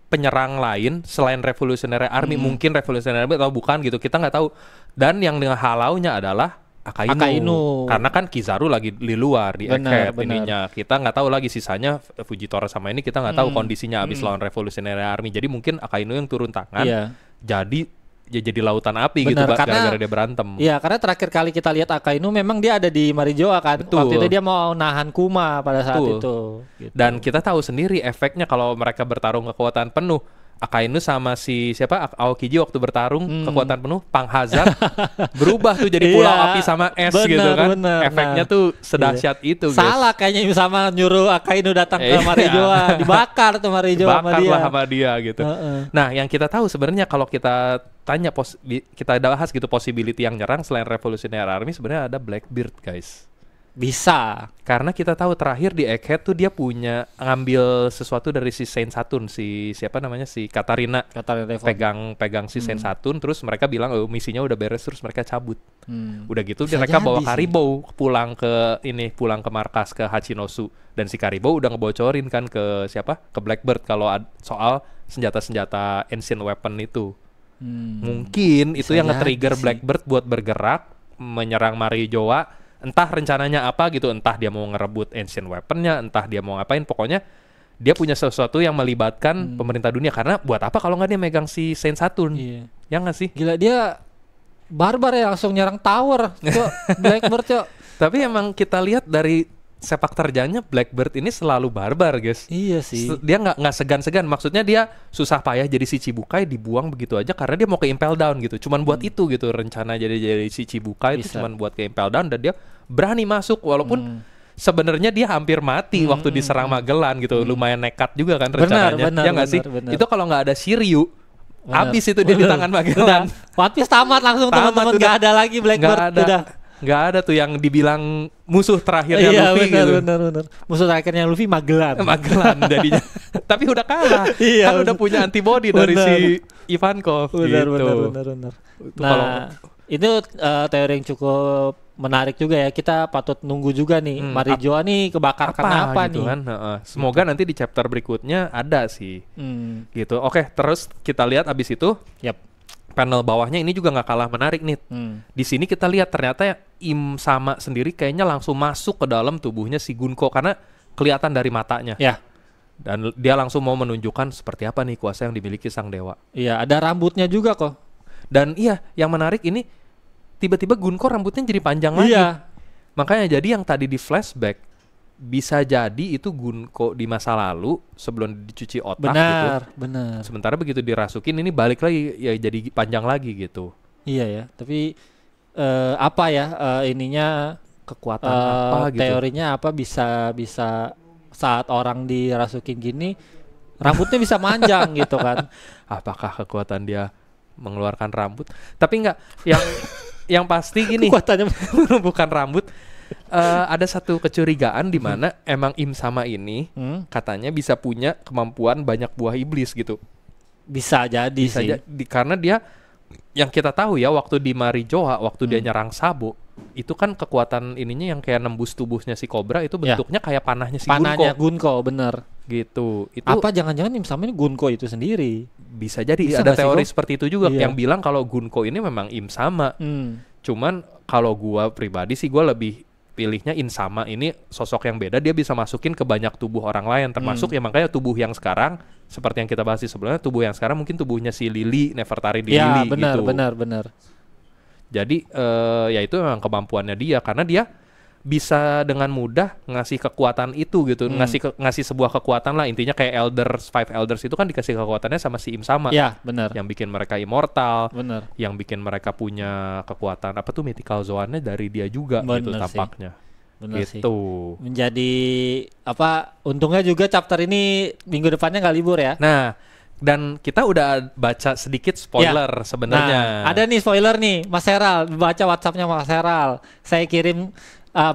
penyerang lain selain Revolutionary Army, mungkin Revolutionary Army atau bukan gitu, kita nggak tahu. Dan yang dengan halaunya adalah Akainu. Karena kan Kizaru lagi di luar di Egghead ininya. Kita nggak tahu lagi sisanya Fujitora sama ini, kita nggak tahu kondisinya abis lawan Revolutionary Army. Jadi mungkin Akainu yang turun tangan. Jadi lautan api gitu gara-gara dia berantem. Iya, karena terakhir kali kita lihat Akainu memang dia ada di Marijoa kan. Betul. Waktu itu dia mau nahan Kuma pada saat itu. Gitu. Dan kita tahu sendiri efeknya kalau mereka bertarung kekuatan penuh. Akainu sama si Aokiji waktu bertarung kekuatan penuh, Pang Hazard berubah tuh jadi pulau api sama es gitu kan. Efeknya tuh sedahsyat itu, guys. Salah kayaknya sama nyuruh Akainu datang ke Marijoa, dibakar tuh Marijoa sama dia gitu. Nah, yang kita tahu sebenarnya kalau kita tanya kita bahas gitu possibility yang nyerang selain Revolutionary Army, sebenarnya ada Blackbeard, guys. Bisa. Karena kita tahu terakhir di Egghead tuh dia punya ngambil sesuatu dari si Saint Saturn, si Katarina pegang si Saint Saturn, terus mereka bilang misinya udah beres, terus mereka cabut. Udah gitu mereka bawa Karibou pulang ke markas ke Hachinosu, dan si Karibou udah ngebocorin kan ke Blackbeard kalau soal senjata-senjata ancient weapon itu. Mungkin itu yang nge-trigger Blackbeard buat bergerak menyerang Marijoa. Entah rencananya apa gitu, entah dia mau ngerebut ancient weaponnya, entah dia mau ngapain, pokoknya dia punya sesuatu yang melibatkan pemerintah dunia. Karena buat apa kalau nggak dia megang si Saint Saturn? Ya nggak sih? Gila, dia barbar ya, langsung nyerang tower, Blackbeard, Cok. Tapi emang kita lihat dari sepak terjangnya Blackbeard ini selalu barbar, guys. Iya sih. Dia nggak segan-segan. Maksudnya dia susah payah jadi si Chibukai, dibuang begitu aja karena dia mau ke Impel Down gitu. Cuman buat itu gitu rencana jadi si Chibukai itu cuman buat ke Impel Down, dan dia berani masuk walaupun sebenarnya dia hampir mati waktu diserang Magellan gitu. Lumayan nekat juga kan rencananya. Ya nggak sih? Itu kalau nggak ada Shiryu, habis itu dia di tangan Magellan. One Piece tamat langsung, teman-teman, nggak ada lagi Blackbeard. Nggak ada tuh yang dibilang musuh terakhirnya Luffy gitu. Bener. Musuh terakhirnya Luffy Magellan jadinya. Tapi udah kalah. Kan udah punya antibody dari si Ivankov. Bener. Nah, itu teori yang cukup menarik juga ya. Kita patut nunggu juga nih. Marijoa nih kebakar karena apa gitu nih? Kan? Semoga nanti di chapter berikutnya ada sih. Gitu. Oke, terus kita lihat abis itu. Panel bawahnya ini juga nggak kalah menarik nih. Di sini kita lihat ternyata Im Sama sendiri kayaknya langsung masuk ke dalam tubuhnya si Gunko karena kelihatan dari matanya. Dan dia langsung mau menunjukkan seperti apa nih kuasa yang dimiliki sang dewa. Iya, ada rambutnya juga kok. Dan yang menarik ini tiba-tiba Gunko rambutnya jadi panjang lagi. Makanya jadi yang tadi di flashback bisa jadi itu Gunko di masa lalu sebelum dicuci otak Benar, gitu. benar. Sementara begitu dirasukin ini balik lagi ya jadi panjang lagi gitu. Iya ya, tapi apa ya ininya Kekuatan apa gitu. teorinya apa bisa bisa saat orang dirasukin gini rambutnya bisa manjang gitu kan. Apakah kekuatan dia mengeluarkan rambut? Tapi enggak, yang pasti gini, Kekuatannya bukan rambut. Ada satu kecurigaan di mana emang Im Sama ini katanya bisa punya kemampuan banyak buah iblis gitu. bisa jadi Bisa sih. karena dia yang kita tahu ya waktu di Marijoa waktu dia nyerang Sabo itu kan kekuatan ininya yang kayak nembus tubuhnya si Cobra itu Ya. bentuknya kayak panahnya si Panahnya Gunko Gunko bener. gitu. Itu Apa jangan-jangan Im Sama ini Gunko itu sendiri? bisa jadi Bisa ada nggak sih, teori Go? seperti itu juga Iya. yang bilang kalau Gunko ini memang Im Sama. Hmm. Cuman kalau gua pribadi sih gua lebih pilihnya Insama ini sosok yang beda, dia bisa masukin ke banyak tubuh orang lain termasuk ya makanya tubuh yang sekarang seperti yang kita bahas di sebelumnya, tubuh yang sekarang mungkin tubuhnya si Lily Nefertari di Ya Lily benar gitu. benar. Jadi ya itu memang kemampuannya dia karena dia bisa dengan mudah ngasih kekuatan itu gitu, ngasih sebuah kekuatan lah intinya kayak Five Elders itu kan dikasih kekuatannya sama si Im Sama. Ya benar. Yang bikin mereka immortal, Benar. yang bikin mereka punya kekuatan apa tuh mythical zone-nya dari dia juga gitu Bener sih. tampaknya. Benar sih. Gitu. Menjadi apa? Untungnya juga chapter ini minggu depannya nggak libur ya. Nah, dan kita udah baca sedikit spoiler sebenarnya. Nah, ada nih spoiler nih, Mas Heral. Baca WhatsApp-nya Mas Heral. Saya kirim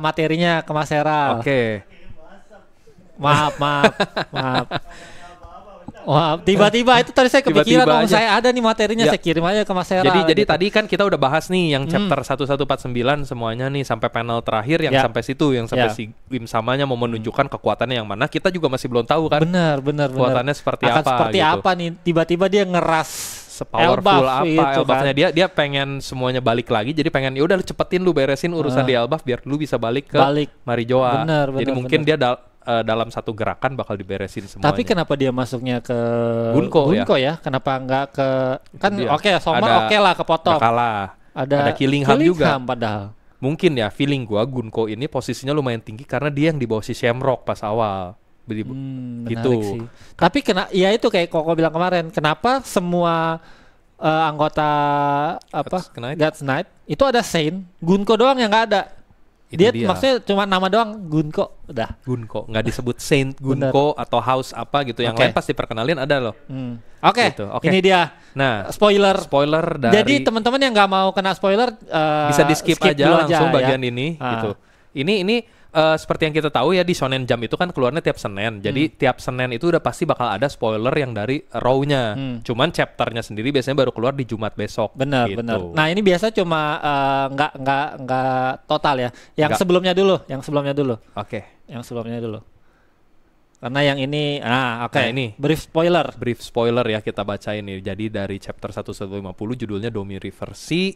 materinya ke Mas Heral. Oke. Maaf. Wah, tiba-tiba itu tadi saya kepikiran, Tiba-tiba aja. saya ada nih materinya, Ya. saya kirim aja ke Mas Heral. Jadi gitu. tadi kan kita udah bahas nih yang chapter 1149 semuanya nih sampai panel terakhir yang Ya. sampai situ yang sampai Ya. si Im Samanya mau menunjukkan kekuatannya yang mana kita juga masih belum tahu kan. Benar. Kekuatannya seperti Akan apa seperti gitu. apa nih? Tiba-tiba dia ngeras Sepowerful Elbaf apa gitu Elbafnya kan. dia pengen semuanya balik lagi jadi pengen ya udah cepetin lu beresin urusan di Elbaf biar lu bisa balik ke Balik. Marijoa. Benar, Jadi benar, mungkin dia dalam satu gerakan bakal diberesin semuanya. Tapi kenapa dia masuknya ke Gunko ya? Kenapa enggak ke kan dia. oke Sommer Ada- oke lah kepotong. Udah kalah. Ada Killing Ham juga. Padahal. Mungkin ya feeling gua Gunko ini posisinya lumayan tinggi karena dia yang di bawah si Shamrock pas awal. Menarik Gitu. sih. Tapi ya itu kayak Koko bilang kemarin, kenapa semua anggota apa Knight? God's Knight itu ada Saint, Gunko doang yang nggak ada. Itu Dia dia. maksudnya cuma nama doang Gunko, udah. Gunko nggak disebut Saint Bener. Gunko atau House apa gitu. Yang Oke. lain pasti perkenalin ada loh. Oke, Gitu, oke. ini dia Nah, spoiler. spoiler dari Jadi teman-teman yang nggak mau kena spoiler bisa di skip aja dulu langsung ya. bagian ini gitu. Ini seperti yang kita tahu ya di Shonen Jump itu kan keluarnya tiap Senin. Jadi tiap Senin itu udah pasti bakal ada spoiler yang dari Raw-nya. Cuman chapternya sendiri biasanya baru keluar di Jumat besok. Benar, gitu. benar. Nah, ini biasa cuma nggak total ya. Yang Nggak. sebelumnya dulu. Oke. Yang sebelumnya dulu. Karena yang ini, oke. Nah, ini. Brief spoiler. Brief spoiler ya kita baca ini. Jadi dari chapter 1150 judulnya Domi River Sea.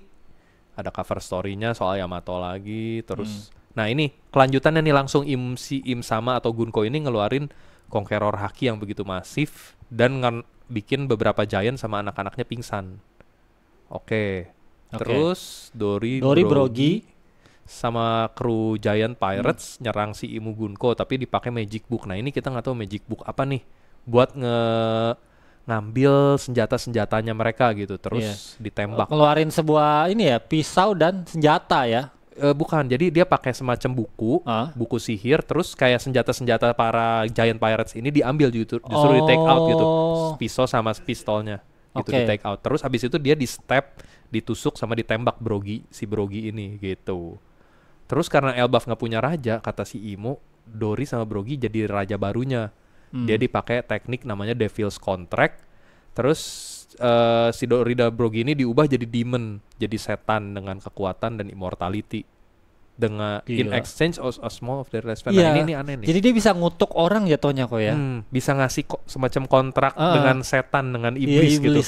Ada cover story-nya soal Yamato lagi. Terus, nah ini kelanjutannya nih langsung Im Sama atau Gunko ini ngeluarin Conqueror Haki yang begitu masif dan bikin beberapa giant sama anak-anaknya pingsan. Oke. Terus Dori Brogi sama kru Giant Pirates nyerang si Imu Gunko tapi dipakai Magic Book. Nah ini kita nggak tahu Magic Book apa nih buat ngambil senjata-senjatanya mereka gitu terus ditembak. Keluarin sebuah ini ya, pisau dan senjata ya. Bukan, jadi dia pakai semacam buku sihir terus kayak senjata-senjata para Giant Pirates ini diambil disuruh di take out gitu. Pisau sama pistolnya gitu di take out. Terus habis itu dia di step, ditusuk sama ditembak si Brogi ini gitu. Terus karena Elbaf nggak punya raja, kata si Imo, Dori sama Brogi jadi raja barunya. Dia dipakai teknik namanya Devil's Contract. Terus si Dori dan Brogi ini diubah jadi demon, jadi setan dengan kekuatan dan immortality. Dengan in exchange a small of their respect. Nah, ini aneh nih. Jadi dia bisa ngutuk orang jatuhnya kok ya. Bisa ngasih semacam kontrak dengan setan, dengan iblis, gitu.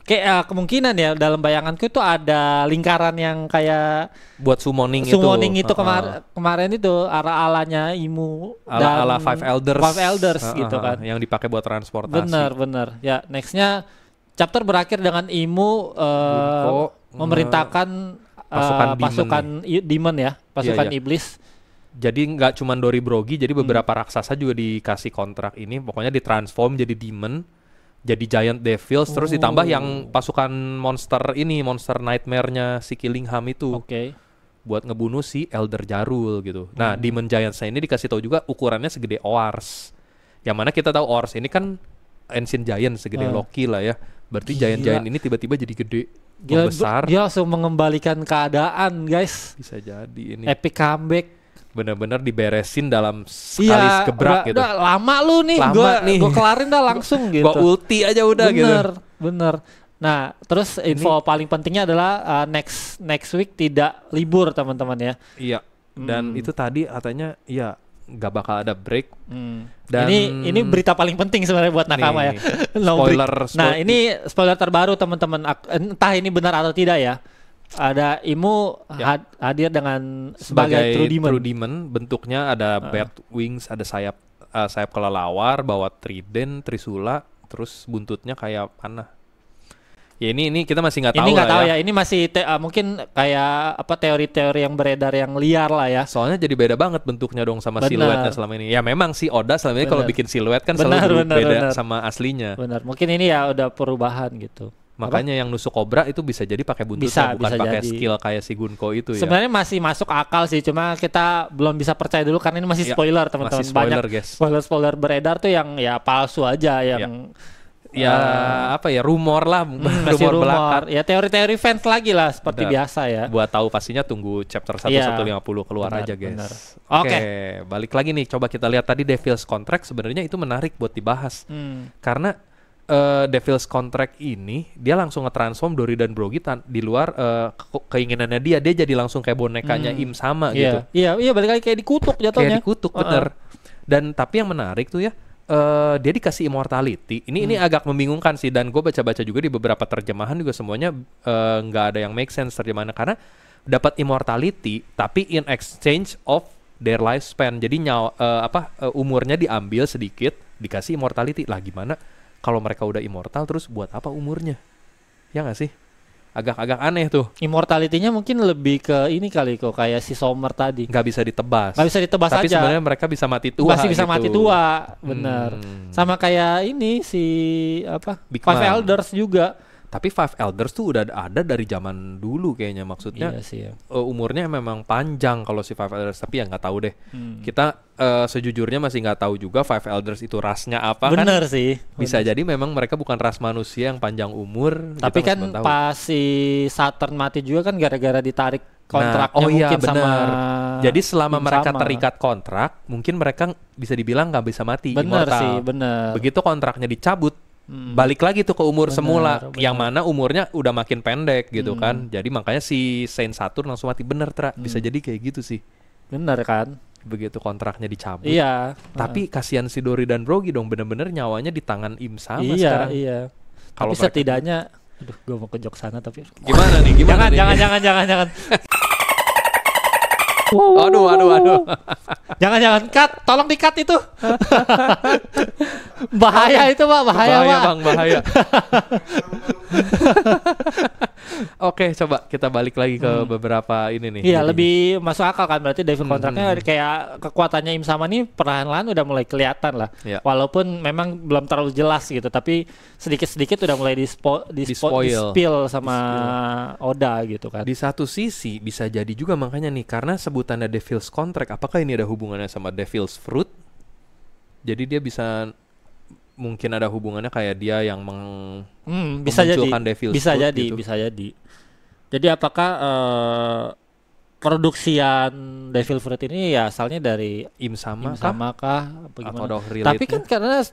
Kayak kemungkinan ya dalam bayanganku itu ada lingkaran yang kayak buat summoning itu kemarin itu ala-alanya Imu ala Five Elders gitu kan. Yang dipakai buat transportasi. Benar. Ya, nextnya chapter berakhir dengan Imu memerintahkan pasukan demon ya, pasukan iblis Jadi nggak cuma Dori Brogi, jadi beberapa raksasa juga dikasih kontrak ini. Pokoknya ditransform jadi demon, jadi giant devils, terus ditambah yang pasukan monster ini, monster nightmare-nya si Killingham itu. Buat ngebunuh si Elder Jarul gitu. Nah, demon giants ini dikasih tahu juga ukurannya segede Oars. Yang mana kita tahu Oars ini kan ancient giant segede Loki lah ya. Berarti giant-giant ini tiba-tiba jadi gede, besar. Dia langsung mengembalikan keadaan, guys. Bisa jadi ini. Epic comeback. Bener-bener diberesin dalam sekali gebrak gitu. Udah lama lu nih, gue kelarin dah langsung gitu. Gua ulti aja udah gitu. Bener. Nah, terus info paling pentingnya adalah next week tidak libur teman-teman ya. Iya. Dan itu tadi katanya ya nggak bakal ada break. Dan ini berita paling penting sebenarnya buat Nakama ya. Nah, ini spoiler terbaru teman-teman. Entah ini benar atau tidak ya. Ada Imu hadir dengan sebagai True Demon. Bentuknya ada bat wings, ada sayap kelelawar, bawa trident, trisula, terus buntutnya kayak panah. Ya ini kita masih nggak tahu. Ini nggak tahu ya. Ini masih mungkin kayak apa teori-teori yang beredar yang liar lah ya. Soalnya jadi beda banget bentuknya dong sama siluetnya selama ini. Ya memang si Oda selama ini kalau bikin siluet kan selalu beda sama aslinya. Benar. Mungkin ini ya udah perubahan gitu. Makanya yang nusuk kobra itu bisa jadi pakai buntutnya, bukan pakai skill kayak si Gunko itu ya. Sebenarnya masih masuk akal sih, cuma kita belum bisa percaya dulu karena ini masih spoiler teman-teman. Masih spoiler, banyak guys. spoiler beredar tuh yang ya palsu aja, yang apa ya, rumor lah, rumor belaka. Ya teori-teori fans lagi lah seperti biasa ya. Buat tahu pastinya tunggu chapter 150 keluar aja guys. Oke, balik lagi nih, coba kita lihat tadi Devil's Contract. Sebenarnya itu menarik buat dibahas karena Devil's Contract ini dia langsung nge-transform Dori dan Brogi di luar keinginannya dia jadi langsung kayak bonekanya Im sama gitu. Iya, balik lagi kayak dikutuk jatuhnya. Kayak dikutuk bener. Dan tapi yang menarik tuh ya, dia dikasih immortality. Ini agak membingungkan sih, dan gue baca-baca juga di beberapa terjemahan juga semuanya nggak ada yang make sense terjemahannya, karena dapat immortality tapi in exchange of their lifespan. Jadi umurnya diambil sedikit, dikasih immortality. Lah gimana kalau mereka udah immortal terus buat apa umurnya? Ya nggak sih? Agak-agak aneh tuh. Immortality-nya mungkin lebih ke ini kali kok, kayak si Sommer tadi. Nggak bisa ditebas. Tapi aja. Sebenarnya mereka bisa mati tua. Masih bisa mati tua, bener. Sama kayak ini si Five Elders juga. Tapi Five Elders tuh udah ada dari zaman dulu kayaknya, maksudnya. Iya sih ya. Umurnya memang panjang kalau si Five Elders, tapi ya nggak tahu deh. Kita sejujurnya masih nggak tahu juga Five Elders itu rasnya apa. Bener sih. Bisa jadi memang mereka bukan ras manusia yang panjang umur. Tapi kan pas si Saturn mati juga kan gara-gara ditarik kontraknya mungkin sama. Jadi selama mereka terikat kontrak, mungkin mereka bisa dibilang nggak bisa mati. Bener immortal. sih, bener. Begitu kontraknya dicabut, balik lagi tuh ke umur semula, yang mana umurnya udah makin pendek gitu kan. Jadi makanya si Saint Saturn langsung mati. Bener bisa jadi kayak gitu sih. Bener kan. Begitu kontraknya dicabut. Iya. Tapi kasihan si Dori dan Brogi dong, bener-bener nyawanya di tangan Im sama sekarang. Iya. Kalau setidaknya, aduh, gue mau ke jok sana tapi gimana nih? Jangan. Aduh. Jangan cut, tolong di-cut itu. Bahaya itu, Pak, bahaya. Bang, bahaya. Oke, coba kita balik lagi ke beberapa ini nih. Iya, lebih masuk akal kan, berarti Devil Contract-nya kayak kekuatannya Im sama nih perlahan-lahan udah mulai kelihatan lah. Ya. Walaupun memang belum terlalu jelas gitu, tapi sedikit-sedikit udah mulai di-spill sama Oda gitu kan. Di satu sisi bisa jadi juga makanya nih, karena sebutannya Devil's Contract, apakah ini ada hubungannya sama Devil's Fruit? Jadi dia bisa mungkin ada hubungannya kayak dia yang bisa jadi Devil's Fruit gitu. Bisa jadi. Jadi apakah produksian Devil Fruit ini ya asalnya dari Im sama kah? Atau tapi kan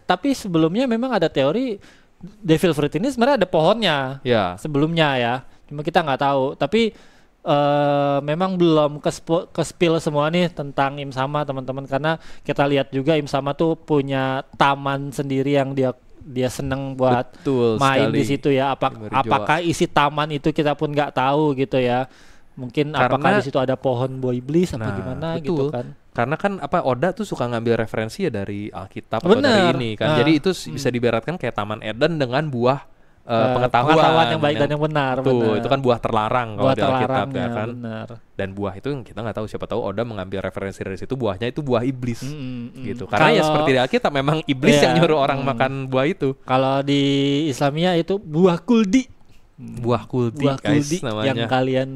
tapi sebelumnya memang ada teori Devil Fruit ini sebenarnya ada pohonnya. Ya. Sebelumnya ya. Cuma kita nggak tahu. Tapi memang belum ke spill semua nih tentang Im sama teman-teman, karena kita lihat juga Im sama tuh punya taman sendiri yang dia seneng buat main di situ ya. Apakah isi taman itu kita pun nggak tahu gitu ya. Mungkin karena, apakah di situ ada pohon buah iblis apa gimana gitu kan. Karena kan Oda tuh suka ngambil referensi ya dari Alkitab atau dari ini kan. Jadi itu bisa diibaratkan kayak Taman Eden dengan buah pengetahuan yang baik dan yang benar. Tuh, itu kan buah terlarang kalau Buah di Alkitab ya terlarangnya, kan. benar. Dan buah itu yang kita nggak tahu, siapa tahu Oda mengambil referensi dari situ, buahnya itu buah iblis gitu. Karena ya seperti di Alkitab memang iblis yang nyuruh orang makan buah itu. Kalau di Islamia itu buah kuldi. Buah kuldi, Buah guys, kuldi namanya. yang kalian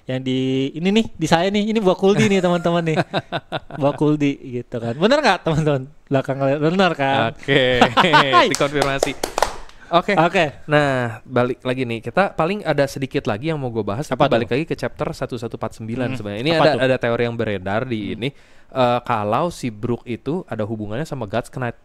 yang di ini nih di saya nih, ini buah kuldi nih teman-teman nih. Buah kuldi gitu kan. Benar nggak teman-teman? Belakang kalian benar kan? Oke, dikonfirmasi. Oke. Nah, balik lagi nih. Kita paling ada sedikit lagi yang mau gue bahas. Apa balik lagi ke chapter 1149 sebenarnya. Ini Apa ada teori yang beredar di ini. Kalau si Brook itu ada hubungannya sama God's Knight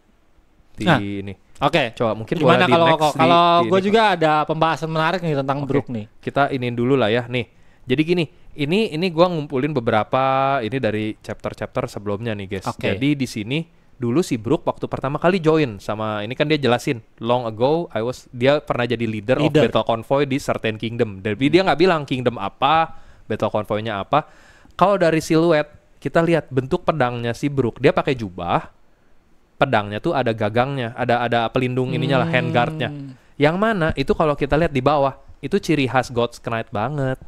di ini. Oke. Coba mungkin Gimana boleh di next kalau di gue ini. juga ada pembahasan menarik nih tentang Brook nih. Kita iniin dulu lah ya. Nih. Jadi gini, ini gue ngumpulin beberapa ini dari chapter-chapter sebelumnya nih, guys. Oke. Jadi di sini dulu si Brook waktu pertama kali join sama ini kan dia jelasin long ago dia pernah jadi leader of battle convoy di certain kingdom. Tapi dia nggak bilang kingdom apa, battle convoy-nya apa. Kalau dari siluet kita lihat bentuk pedangnya si Brook, dia pakai jubah. Pedangnya tuh ada gagangnya, ada pelindung ininya lah, handguardnya. Yang mana itu kalau kita lihat di bawah itu ciri khas God's Knight banget.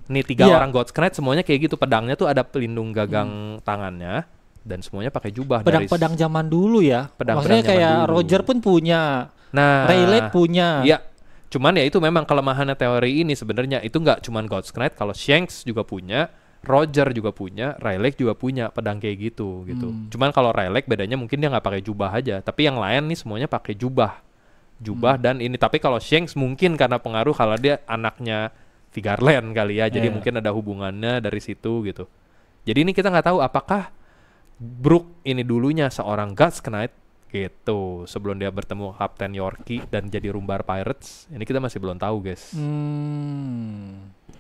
Nih 3 orang God's Knight semuanya kayak gitu, pedangnya tuh ada pelindung gagang tangannya dan semuanya pakai jubah. Pedang-pedang zaman dulu ya. Maksudnya kayak dulu. Roger pun punya. Nah, Rayleigh punya. Iya. Cuman ya itu memang kelemahannya teori ini sebenarnya. Itu nggak cuman God's Knight, kalau Shanks juga punya, Roger juga punya, Rayleigh juga punya pedang kayak gitu. Cuman kalau Rayleigh bedanya mungkin dia nggak pakai jubah aja, tapi yang lain nih semuanya pakai jubah dan ini. Tapi kalau Shanks mungkin karena pengaruh kalau dia anaknya Vigarland kali ya, jadi mungkin ada hubungannya dari situ gitu. Jadi ini kita nggak tahu apakah Brook ini dulunya seorang God's Knight gitu sebelum dia bertemu Kapten Yorkie dan jadi Rumbar Pirates. Ini kita masih belum tahu, guys.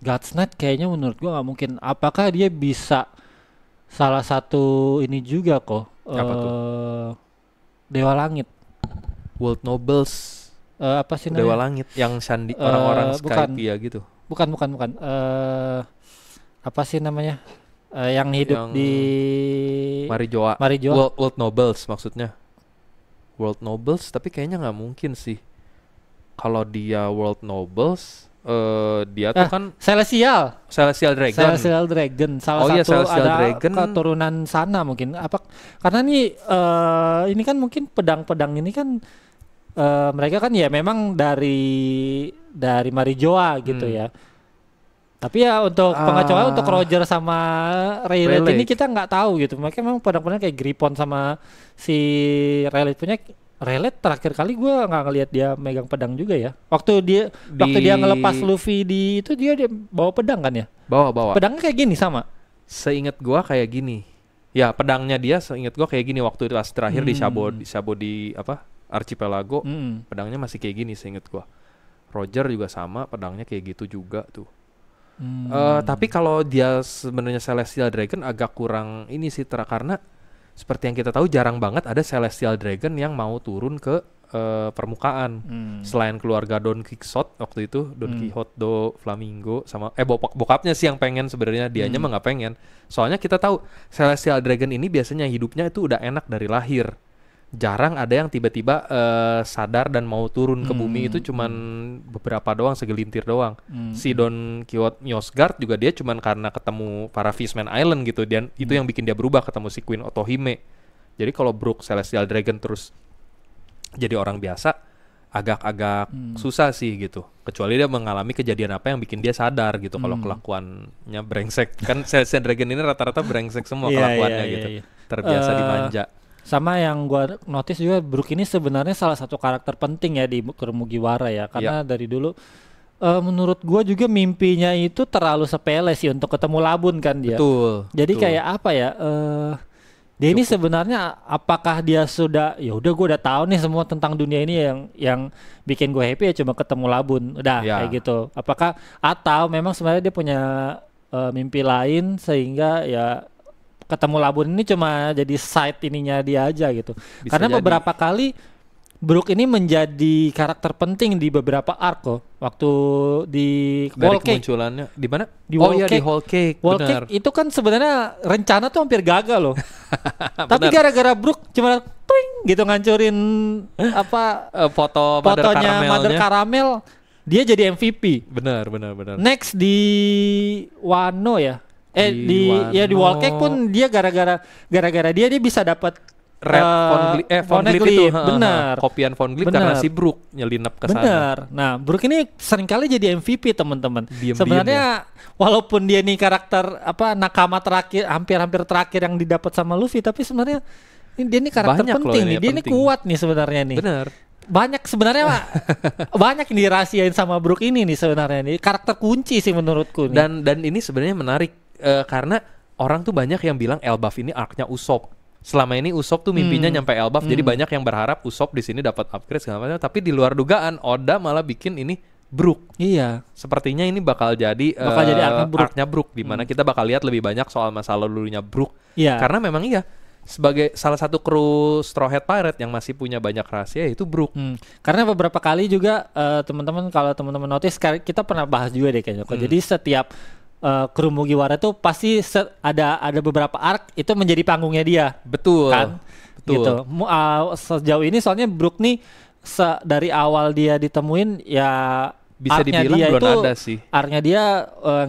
God's Knight kayaknya menurut gua nggak mungkin. Apakah dia bisa salah satu ini juga kok? Apa tuh? Dewa Langit. World Nobles. Apa sih namanya? Dewa Langit yang sandi orang-orang Skypiea gitu. Bukan. Apa sih namanya? Yang hidup di Marijoa. World Nobles maksudnya. World Nobles, tapi kayaknya nggak mungkin sih. Kalau dia World Nobles, dia tuh kan Celestial Dragon. Salah satu Celestial ada Dragon. Keturunan sana mungkin. Apa? Karena ini kan mungkin pedang-pedang ini kan mereka kan ya memang dari Marijoa gitu ya. Tapi ya untuk pengecualian untuk Roger sama Rayleigh ini kita nggak tahu gitu. Mereka memang pedang-pedang kayak Griffon sama si Rayleigh punya. Rayleigh terakhir kali gue nggak ngelihat dia megang pedang juga ya. Waktu dia ngelepas Luffy di itu dia bawa pedang kan ya? Bawa. Pedangnya kayak gini sama. Seingat gue kayak gini. Ya pedangnya dia seingat gue kayak gini waktu pas terakhir di Sabo di apa Archipelago. Pedangnya masih kayak gini seingat gue. Roger juga sama, pedangnya kayak gitu juga tuh. Tapi kalau dia sebenarnya Celestial Dragon agak kurang ini sih karena seperti yang kita tahu jarang banget ada Celestial Dragon yang mau turun ke permukaan. Selain keluarga Don Quixote waktu itu, Don Quixote do Flamingo sama bokapnya sih yang pengen sebenarnya, dianya mah nggak pengen. Soalnya kita tahu Celestial Dragon ini biasanya hidupnya itu udah enak dari lahir. Jarang ada yang tiba-tiba sadar dan mau turun ke bumi, itu cuman beberapa doang, segelintir doang. Si Don Quixote Nilfgaard juga dia cuman karena ketemu para Fishman Island gitu, dan itu yang bikin dia berubah, ketemu si Queen Otohime. Jadi kalau Brook Celestial Dragon terus jadi orang biasa agak-agak susah sih gitu. Kecuali dia mengalami kejadian apa yang bikin dia sadar gitu kalau kelakuannya brengsek. Kan Celestial Dragon ini rata-rata brengsek semua kelakuannya gitu. Terbiasa dimanja. Sama yang gue notice juga, Brook ini sebenarnya salah satu karakter penting ya di Mugiwara ya, karena dari dulu menurut gue juga mimpinya itu terlalu sepele sih untuk ketemu Labun kan dia. Jadi kayak apa ya? Dia ini sebenarnya apakah dia sudah ya udah gue udah tahu nih semua tentang dunia ini yang bikin gue happy ya cuma ketemu Labun, udah kayak gitu. Apakah atau memang sebenarnya dia punya mimpi lain sehingga ya ketemu Labun ini cuma jadi side ininya dia aja gitu. Karena beberapa kali Brook ini menjadi karakter penting di beberapa arc loh. Waktu di Dari Whole Cake. kemunculannya di mana? Di Oh Whole iya di Cake. Whole Cake. Whole Benar. Cake itu kan sebenarnya rencana tuh hampir gagal loh. Tapi Benar. gara-gara Brook cuma twing gitu ngancurin apa Fotonya fotonya Mother Caramel, dia jadi MVP. Benar. Next di Wano ya. Di Di Whole Cake pun dia gara-gara dia bisa dapat Red Von Glief itu, benar. Kopian Von Glief Benar. karena si Brook nyelinap ke sana. Benar. Nah, Brook ini seringkali jadi MVP teman-teman. Diem-diem Sebenarnya walaupun dia nih karakter apa nakama terakhir, hampir terakhir yang didapat sama Luffy, tapi sebenarnya dia nih karakter Banyak loh penting ini nih. Dia ini penting. kuat nih sebenarnya nih. Benar. Banyak sebenarnya banyak yang dirahasiain sama Brook ini nih sebenarnya nih. Karakter kunci sih menurutku nih. Dan ini sebenarnya menarik karena orang tuh banyak yang bilang Elbaf ini arc-nya Usopp. Selama ini Usopp tuh mimpinya nyampe Elbaf, jadi banyak yang berharap Usopp di sini dapat upgrade segala macam. Tapi di luar dugaan, Oda malah bikin ini Brook. Iya. Sepertinya ini bakal jadi arc-nya Brook, di mana kita bakal lihat lebih banyak soal masa lalunya Brook. Iya. Karena memang iya, sebagai salah satu kru Straw Hat Pirate yang masih punya banyak rahasia yaitu Brook. Karena beberapa kali juga teman-teman kalau teman-teman notice kita pernah bahas juga deh kayaknya. Jadi setiap kru Mugiwara tuh pasti ada beberapa arc itu menjadi panggungnya dia. Betul. Kan? Betul. Gitu. Sejauh ini soalnya Brook nih dari awal dia ditemuin ya Bisa arc-nya dibilang dia belum itu, ada sih. Arc-nya dia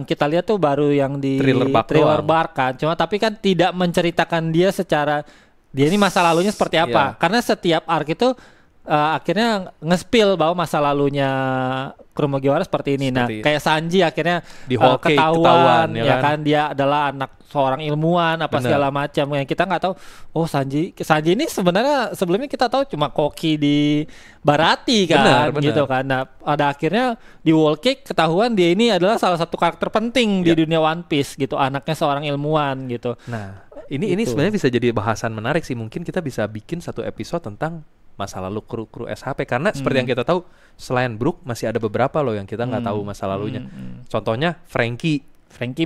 kita lihat tuh baru yang di Thriller Bark kan. Cuma tapi kan tidak menceritakan dia secara dia ini masa lalunya seperti apa. Iya. Karena setiap arc itu akhirnya nge-spill bahwa masa lalunya kru Mugiwara seperti ini. Nah, kayak Sanji akhirnya Di Whole Cake ketahuan ya ya kan? kan dia adalah anak seorang ilmuwan apa Bener. segala macam yang kita nggak tahu. Oh, Sanji ini sebenarnya sebelumnya kita tahu cuma koki di Barati kan Bener. gitu kan. Nah, pada akhirnya di Whole Cake ketahuan dia ini adalah salah satu karakter penting di dunia One Piece gitu, anaknya seorang ilmuwan gitu. Nah, ini sebenarnya bisa jadi bahasan menarik sih. Mungkin kita bisa bikin satu episode tentang masa lalu kru SHP karena seperti yang kita tahu selain Brook masih ada beberapa loh yang kita nggak tahu masa lalunya. Contohnya Frankie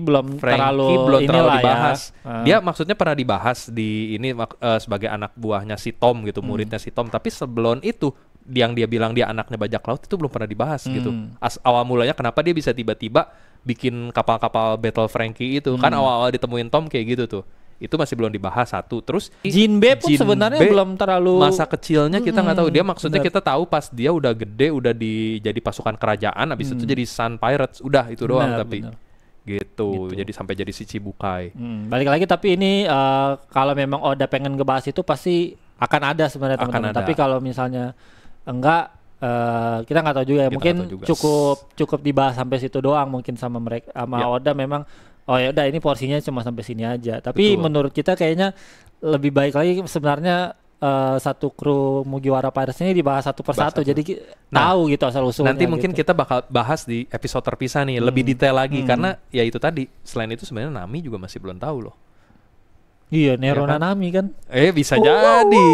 belum terlalu dibahas. Ya. Dia maksudnya pernah dibahas di ini sebagai anak buahnya si Tom gitu, muridnya si Tom. Tapi sebelum itu yang dia bilang dia anaknya bajak laut itu belum pernah dibahas gitu. Awal mulanya kenapa dia bisa tiba-tiba bikin kapal-kapal Battle Frankie itu kan awal-awal ditemuin Tom kayak gitu tuh. Itu masih belum dibahas satu. Terus Jinbe pun sebenarnya belum terlalu masa kecilnya kita nggak tahu. Dia maksudnya bener. kita tahu pas dia udah gede udah jadi pasukan kerajaan habis itu jadi Sun Pirates. Udah itu doang tapi gitu. Jadi sampai jadi si Chibukai. Balik lagi tapi ini kalau memang Oda pengen ngebahas itu pasti akan ada sebenarnya teman-teman. Tapi kalau misalnya enggak kita nggak tahu juga ya. Mungkin cukup dibahas sampai situ doang mungkin sama mereka sama Oda memang. Oh ya udah ini porsinya cuma sampai sini aja. Tapi menurut kita kayaknya lebih baik lagi sebenarnya satu kru Mugiwara Pirates ini dibahas satu persatu. Jadi tahu gitu asal usulnya. Nanti mungkin gitu. kita bakal bahas di episode terpisah nih lebih detail lagi karena ya itu tadi. Selain itu sebenarnya Nami juga masih belum tahu loh. Iya, Nero Ya kan? Nanami kan. Bisa jadi.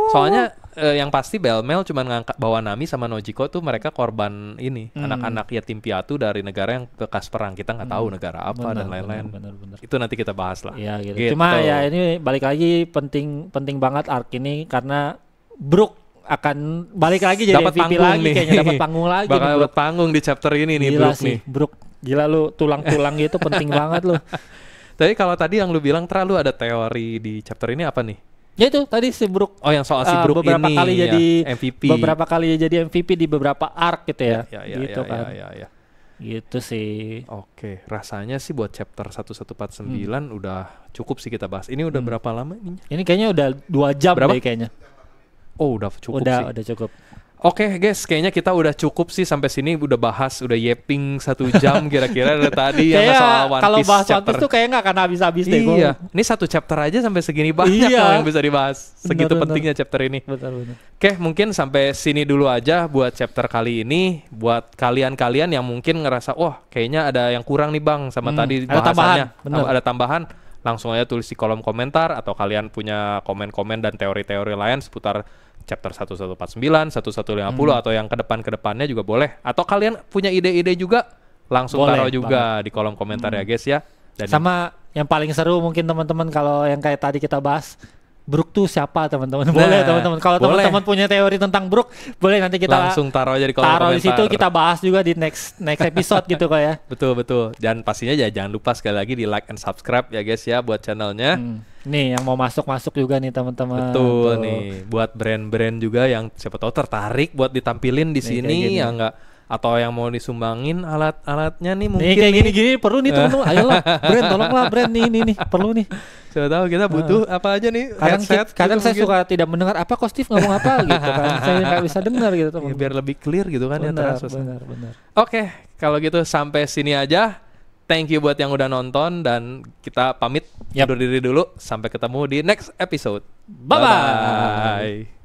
Soalnya yang pasti Belmel cuma ngangkat bawa Nami sama Nojiko tuh mereka korban ini anak-anak yatim piatu dari negara yang bekas perang. Kita nggak tahu negara apa dan lain-lain. Benar. Itu nanti kita bahas lah. Iya gitu. Cuma ya ini balik lagi penting banget arc ini karena Brook akan balik lagi jadi Dapat MVP panggung lagi nih. kayaknya dapat panggung lagi. Bakal nih, dapat panggung di chapter ini nih gila Brook sih, nih. Brook. Gila lu tulang-tulang gitu penting banget lu. Tapi kalau tadi yang lu bilang terlalu ada teori di chapter ini apa nih? Ya itu tadi si Brook. Oh yang soal si Brook beberapa ini kali ya, jadi MVP. Beberapa kali jadi MVP di beberapa arc gitu ya. Gitu kan. Ya. Gitu sih. Oke, rasanya sih buat chapter 1149 udah cukup sih kita bahas. Ini udah berapa lama ini? Ini kayaknya udah 2 jam Berapa? deh kayaknya. Oh, udah cukup sih. Udah cukup. Oke guys, kayaknya kita udah cukup sih sampai sini udah bahas, udah yeping 1 jam kira-kira dari tadi yang Kayaknya soal One Piece kalau bahas chapter. One Piece tuh kayaknya nggak akan habis-habis deh. Iya, ini 1 chapter aja sampai segini banyak Iya. loh yang bisa dibahas. Segitu Bener. pentingnya chapter ini. Betul. Oke, mungkin sampai sini dulu aja buat chapter kali ini. Buat kalian-kalian yang mungkin ngerasa, wah kayaknya ada yang kurang nih bang sama tadi ada bahasannya. tambahan, Ada tambahan, langsung aja tulis di kolom komentar. Atau kalian punya komen-komen dan teori-teori lain seputar chapter 1149, 1150 atau yang kedepannya juga boleh. Atau kalian punya ide-ide juga, langsung Boleh taruh juga di kolom komentar ya guys ya. Dan Sama yang paling seru mungkin teman-teman kalau yang kayak tadi kita bahas, Brook tuh siapa teman-teman? Boleh teman-teman. Kalau boleh. teman-teman punya teori tentang Brook, boleh nanti kita langsung taruh aja di kolom taruh di komentar. situ, kita bahas juga di next episode gitu kok ya. Betul. Dan pastinya jangan lupa sekali lagi di like and subscribe ya guys ya buat channelnya. Nih yang mau masuk juga nih teman-teman. Betul nih, buat brand-brand juga yang siapa tahu tertarik buat ditampilin di sini ya enggak, atau yang mau disumbangin alat-alatnya nih mungkin. Nih kayak gini-gini perlu nih teman-teman. Ayolah brand, tolonglah brand nih perlu nih. Siapa tahu kita butuh apa aja nih, kadang saya mungkin. suka tidak mendengar apa kok Steve ngomong apa gitu kan. Saya nggak bisa dengar gitu teman. Ya, biar lebih clear gitu kan. Benar. Oke, kalau gitu sampai sini aja. Thank you buat yang udah nonton dan kita pamit undur diri dulu. Sampai ketemu di next episode. Bye-bye.